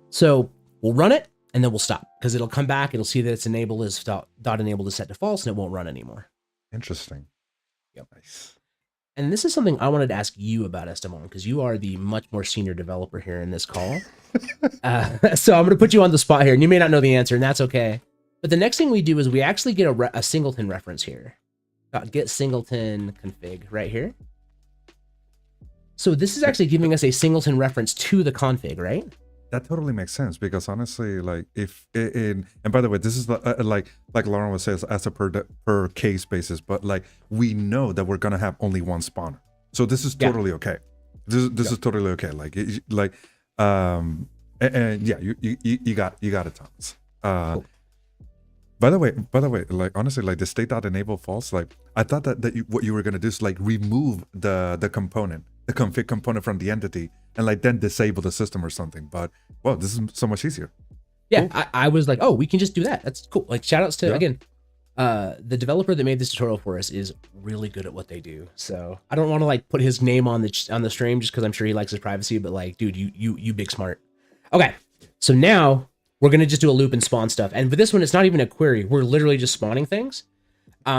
So we'll run it and then we'll stop, because it'll come back, it'll see that it's enabled as .enabled is set to false, and it won't run anymore. Interesting. Yep. Nice. And this is something I wanted to ask you about, Esteban, because you are the much more senior developer here in this call. So I'm going to put you on the spot here, and you may not know the answer, and that's okay. But the next thing we do is we actually get a singleton reference here. Get singleton config right here. So this is actually giving us a singleton reference to the config, right? That totally makes sense, because honestly, like if and by the way, this is like Lauren was saying, as a per case basis, but like we know that we're gonna have only one spawner, so this is totally okay. This is totally okay. And yeah, you got it, Thomas. Cool. By the way, like honestly, like the state.enable false, like I thought that what you were gonna do is like remove the component, the config component from the entity, and like then disable the system or something. But well, this is so much easier. Yeah, Cool. I was like, oh, we can just do that. That's cool. Like, shout outs to, again, the developer that made this tutorial for us is really good at what they do. So I don't want to like put his name on the stream just because I'm sure he likes his privacy, but like, dude, you big smart. Okay, so now we're gonna just do a loop and spawn stuff. And for this one, it's not even a query. We're literally just spawning things.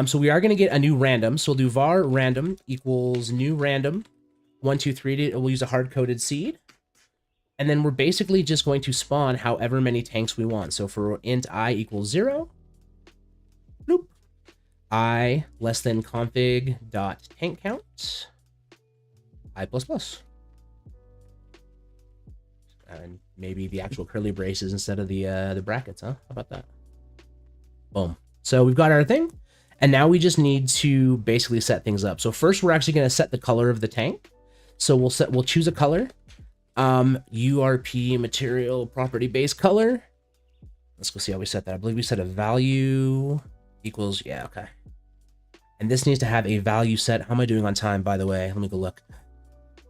So we are gonna get a new random. So we'll do var random equals new random 1, 2, 3. We'll use a hard-coded seed. And then we're basically just going to spawn however many tanks we want. So for int I equals 0, bloop, I less than config dot tank count, I plus plus. And maybe the actual curly braces instead of the brackets, huh? How about that? Boom. So we've got our thing, and now we just need to basically set things up. So first, we're actually going to set the color of the tank. So we'll choose a color. URP material property base color. Let's go see how we set that. I believe we set a value equals, yeah, okay. And this needs to have a value set. How am I doing on time, by the way? Let me go look.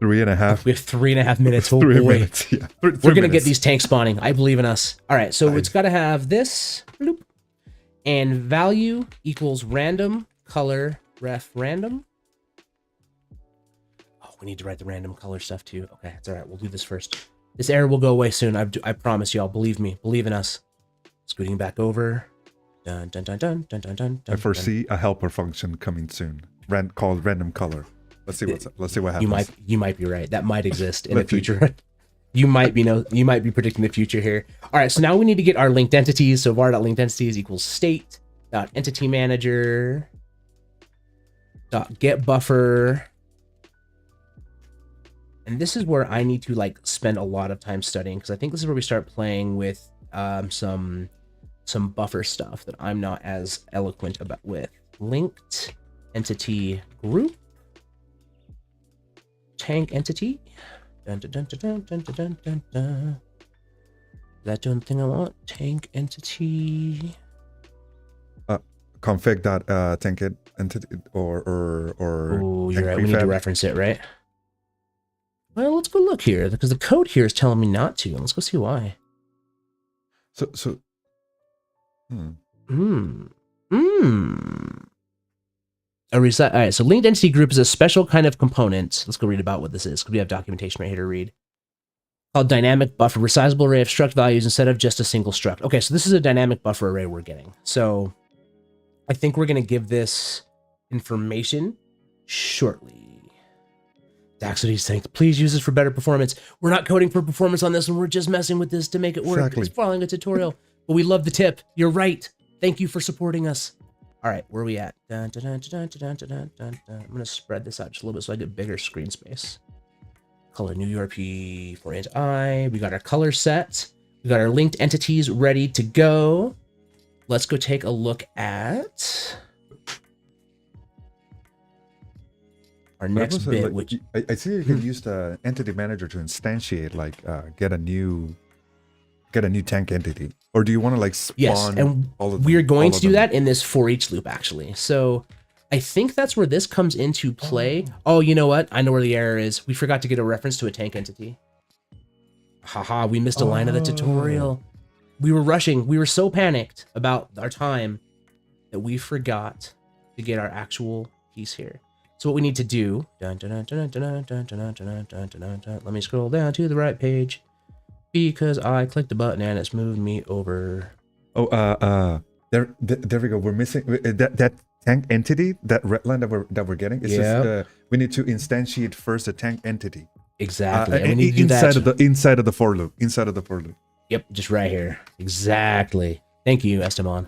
3.5. We have 3.5 minutes. Oh, 3 boy. minutes. Yeah. We're going to get these tanks spawning. I believe in us. All right, so Nice. it's got to have this. Bloop, and value equals random color ref random. Oh, we need to write the random color stuff too. Okay, it's all right. We'll do this first. This error will go away soon. I promise y'all. Believe me. Believe in us. Scooting back over. Dun, dun, dun, dun, dun, dun, dun, I foresee a helper function coming soon, called random color. Let's see what happens. You might be right. That might exist in the Let's see. future. You might be predicting the future here. All right, so now we need to get our linked entities. So var.linked entities equals state.entity manager .get buffer. And this is where I need to like spend a lot of time studying, because I think this is where we start playing with some buffer stuff that I'm not as eloquent about with. Linked entity group tank entity. Dun, dun, dun, dun, dun, dun, dun, dun, dun. Is that doing the thing I want? Tank entity. Config.tank entity or Oh, you're tank right. We need to prefab. reference it, right? Well, let's go look here, because the code here is telling me not to. Let's go see why. So All right, so linked entity group is a special kind of component. Let's go read about what this is, because we have documentation right here to read. Called dynamic buffer, resizable array of struct values instead of just a single struct. Okay, so this is a dynamic buffer array we're getting. So I think we're going to give this information shortly. Daxody's saying, please use this for better performance. We're not coding for performance on this one. We're just messing with this to make it work. Exactly. It's following a tutorial. But we love the tip. You're right. Thank you for supporting us. All right, where are we at? Dun, dun, dun, dun, dun, dun, dun, dun, dun. I'm going to spread this out just a little bit so I get bigger screen space. Color new URP for int I. We got our color set. We got our linked entities ready to go. Let's go take a look at our next bit, like, which I see you can use the entity manager to instantiate, like get a new tank entity, or do you want to like spawn? yes, and all of we are them, going all to of do them? that in this for each loop actually. So I think that's where this comes into play. Oh, you know what? I know where the error is. We forgot to get a reference to a tank entity. Haha, we missed a line of the tutorial. We were rushing. We were so panicked about our time that we forgot to get our actual piece here. So what we need to do, let me scroll down to the right page, because I clicked the button and it's moved me over. Oh, there we go. We're missing that tank entity, that red line that we're getting. It's just we need to instantiate first the tank entity. Exactly. And we need to do that. Inside of the for loop. Inside of the for loop. Yep, just right here. Exactly. Thank you, Esteban.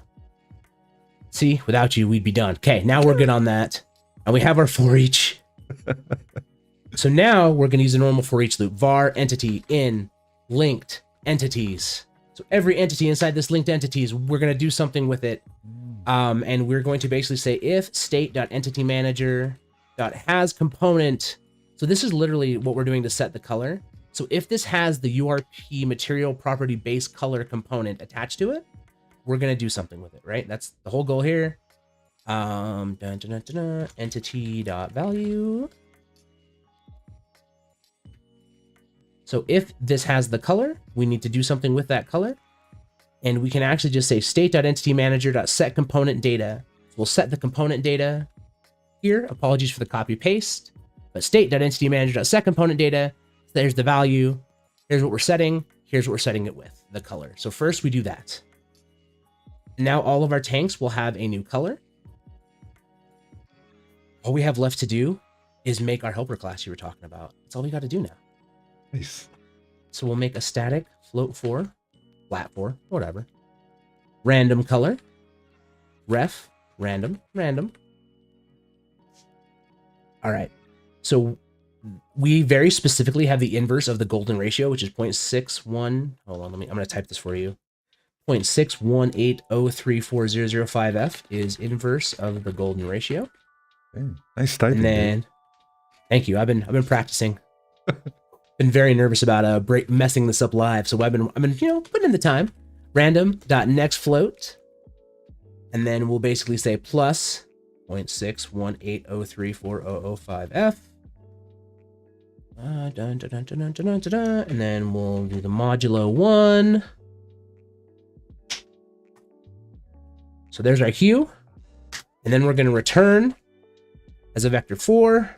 See, without you, we'd be done. Okay, now we're good on that. And we have our for each. So now we're going to use a normal for each loop. Var entity in linked entities. So every entity inside this linked entities, we're going to do something with it. And we're going to basically say if state.entitymanager.has component. So this is literally what we're doing to set the color. So if this has the URP material property base color component attached to it, we're going to do something with it, right? That's the whole goal here. Entity.value. So if this has the color, we need to do something with that color. And we can actually just say state.entitymanager.setComponentData. We'll set the component data here. Apologies for the copy paste. But state.entitymanager.setComponentData. There's the value. Here's what we're setting. Here's what we're setting it with, the color. So first we do that. Now all of our tanks will have a new color. All we have left to do is make our helper class you were talking about. That's all we got to do now. Nice. So we'll make a static float for, flat for, whatever. Random color. Ref, random. All right. So we very specifically have the inverse of the golden ratio, which is 0.61. Hold on, I'm going to type this for you. 0.618034005F is inverse of the golden ratio. Hey, nice typing. And then, thank you. I've been practicing. been very nervous about messing this up live, so I've been putting in the time. Random.nextFloat, and then we'll basically say plus 0.618034005F. And then we'll do the modulo 1. So there's our hue. And then we're going to return as a vector 4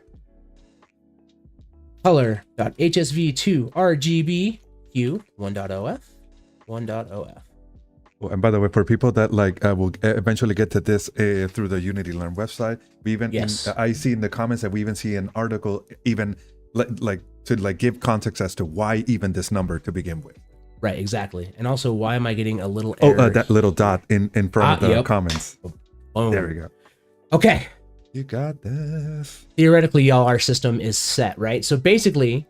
color.hsv2 RGB hue 1.OF 1.OF. Oh, and by the way, for people that will eventually get to this through the Unity Learn website, we even I see in the comments that we even see an article even to give context as to why even this number to begin with. Right, exactly. And also, why am I getting a little error? That little dot in front of the comments. Boom. There we go. Okay. You got this. Theoretically, y'all, our system is set, right? So basically,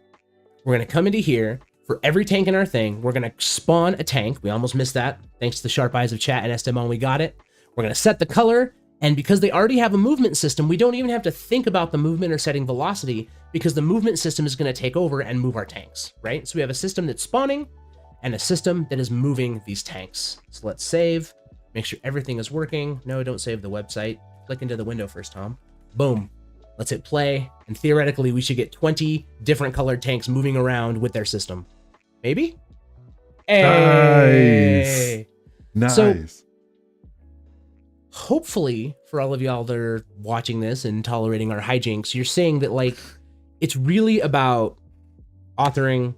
we're going to come into here. For every tank in our thing, we're going to spawn a tank. We almost missed that. Thanks to the sharp eyes of chat and SDemon, we got it. We're going to set the color. And because they already have a movement system, we don't even have to think about the movement or setting velocity, because the movement system is going to take over and move our tanks, right? So we have a system that's spawning and a system that is moving these tanks. So let's save, make sure everything is working. No, don't save the website. Click into the window first, Tom. Boom. Let's hit play. And theoretically, we should get 20 different colored tanks moving around with their system. Maybe? Hey! Nice. So, hopefully, for all of y'all that are watching this and tolerating our hijinks, you're saying that, it's really about authoring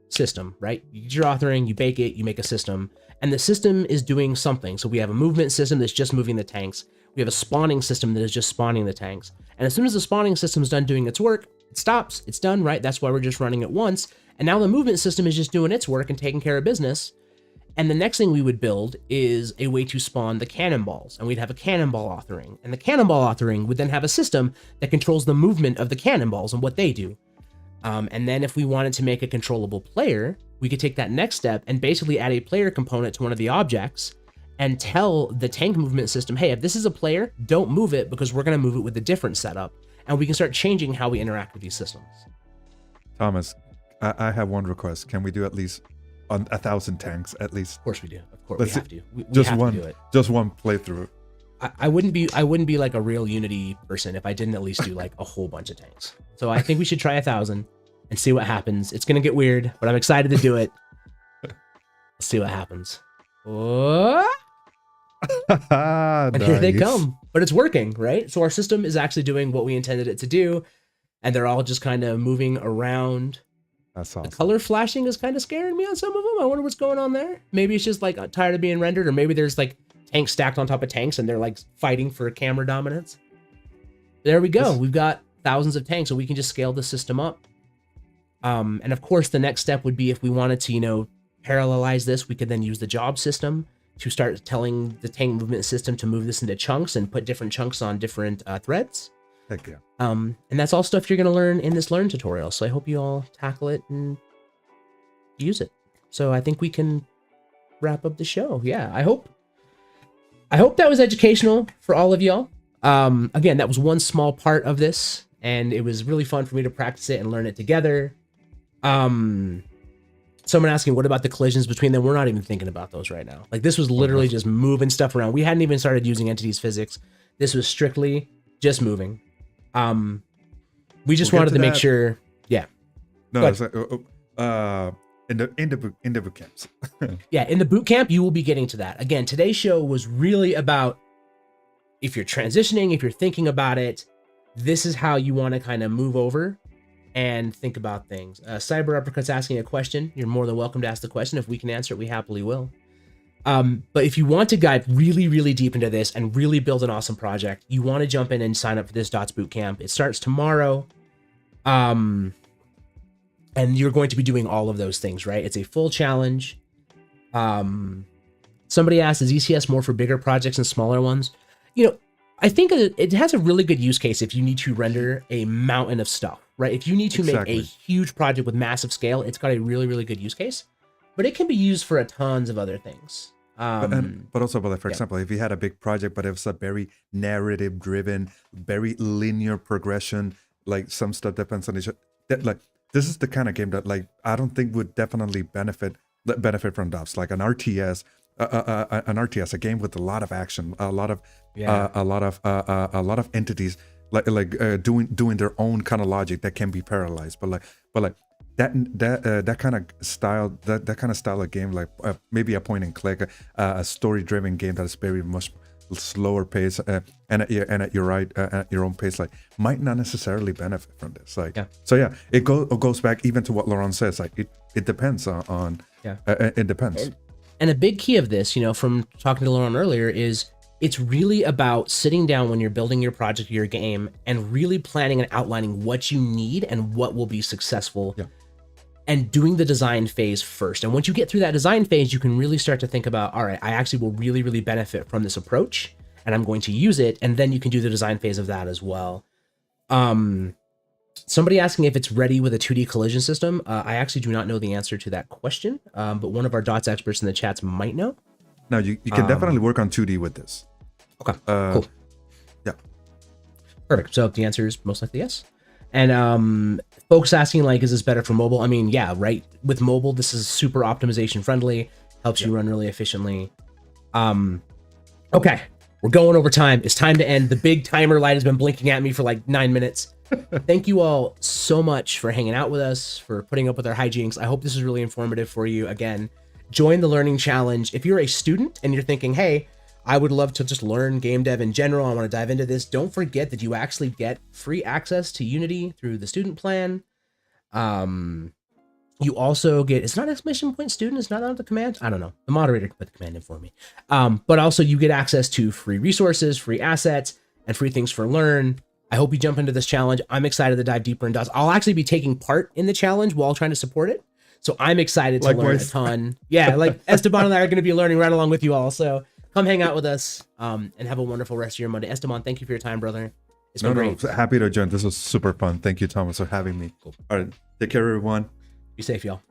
system, right? You get your authoring, you bake it, you make a system, and the system is doing something. So we have a movement system that's just moving the tanks. We have a spawning system that is just spawning the tanks. And as soon as the spawning system is done doing its work, it stops, it's done, right? That's why we're just running it once. And now the movement system is just doing its work and taking care of business. And the next thing we would build is a way to spawn the cannonballs, and we'd have a cannonball authoring. And the cannonball authoring would then have a system that controls the movement of the cannonballs and what they do. And then if we wanted to make a controllable player, we could take that next step and basically add a player component to one of the objects and tell the tank movement system, hey, if this is a player, don't move it, because we're going to move it with a different setup. And we can start changing how we interact with these systems. Thomas, I have one request. Can we do at least 1,000 tanks at least? Of course we do. Of course we have to. We just have one, to do it. Just one playthrough. I wouldn't be like a real Unity person if I didn't at least do like a whole bunch of tanks. So I think we should try 1,000 and see what happens. It's gonna get weird, but I'm excited to do it. Let's see what happens. Oh! And here they come. But it's working, right? So our system is actually doing what we intended it to do, and they're all just kind of moving around. That's awesome. The color flashing is kind of scaring me on some of them. I wonder what's going on there. Maybe it's just like tired of being rendered, or maybe there's like tanks stacked on top of tanks and they're like fighting for camera dominance. There we go. We've got thousands of tanks, so we can just scale the system up. And of course, the next step would be if we wanted to, parallelize this, we could then use the job system to start telling the tank movement system to move this into chunks and put different chunks on different threads. Heck yeah. And that's all stuff you're going to learn in this Learn tutorial. So I hope you all tackle it and use it. So I think we can wrap up the show. Yeah, I hope that was educational for all of y'all. Again, that was one small part of this, and it was really fun for me to practice it and learn it together. Someone asking, what about the collisions between them? We're not even thinking about those right now. Like, this was literally just moving stuff around. We hadn't even started using entities physics. This was strictly just moving. We just wanted to make sure. Yeah. No, it's like, in the boot camps. Yeah, in the boot camp, you will be getting to that. Again, today's show was really about, if you're transitioning, if you're thinking about it, this is how you want to kind of move over and think about things. Cyber Uppercut's asking a question. You're more than welcome to ask the question. If we can answer it, we happily will. But if you want to dive really, really deep into this and really build an awesome project, you want to jump in and sign up for this Dots Bootcamp. It starts tomorrow. And you're going to be doing all of those things, right? It's a full challenge. Somebody asked, is ECS more for bigger projects and smaller ones? I think it has a really good use case if you need to render a mountain of stuff, right? If you need to make a huge project with massive scale, it's got a really, really good use case. But it can be used for tons of other things. But also, for example, if you had a big project, but it was a very narrative-driven, very linear progression, like some stuff depends on each other. Like, this is the kind of game that like I don't think would definitely benefit from DOPS, like an RTS. A game with a lot of action, a lot of entities doing their own kind of logic that can be parallelized. But like that kind of style, that kind of style of game, like maybe a point and click, a story driven game that is very much slower pace and at your own pace, like might not necessarily benefit from this. Like so yeah, it goes back even to what Laurent says. Like it depends on it depends. And a big key of this, you know, from talking to Laurent earlier, is it's really about sitting down when you're building your project, your game, and really planning and outlining what you need and what will be successful, and doing the design phase first. And once you get through that design phase, you can really start to think about, all right, I actually will really, really benefit from this approach, and I'm going to use it. And then you can do the design phase of that as well. Somebody asking if it's ready with a 2D collision system. I actually do not know the answer to that question, but one of our dots experts in the chats might know. No, you can definitely work on 2D with this. Okay, cool. Yeah. Perfect. So the answer is most likely yes. And folks asking like, is this better for mobile? I mean, yeah, right. With mobile, this is super optimization friendly, helps you run really efficiently. Okay, we're going over time. It's time to end. The big timer light has been blinking at me for like 9 minutes. Thank you all so much for hanging out with us, for putting up with our hijinks. I hope this is really informative for you. Again, join the Learning Challenge. If you're a student and you're thinking, hey, I would love to just learn game dev in general, I want to dive into this, don't forget that you actually get free access to Unity through the student plan. You also get, it's not exclamation point student, it's not on the command. I don't know. The moderator can put the command in for me. But also you get access to free resources, free assets, and free things for Learn. I hope you jump into this challenge. I'm excited to dive deeper in DOTS. I'll actually be taking part in the challenge while trying to support it. So I'm excited to learn a ton. Yeah, like Esteban and I are going to be learning right along with you all. So come hang out with us and have a wonderful rest of your Monday. Esteban, thank you for your time, brother. It's been great. Happy to join. This was super fun. Thank you, Thomas, for having me. Cool. All right. Take care, everyone. Be safe, y'all.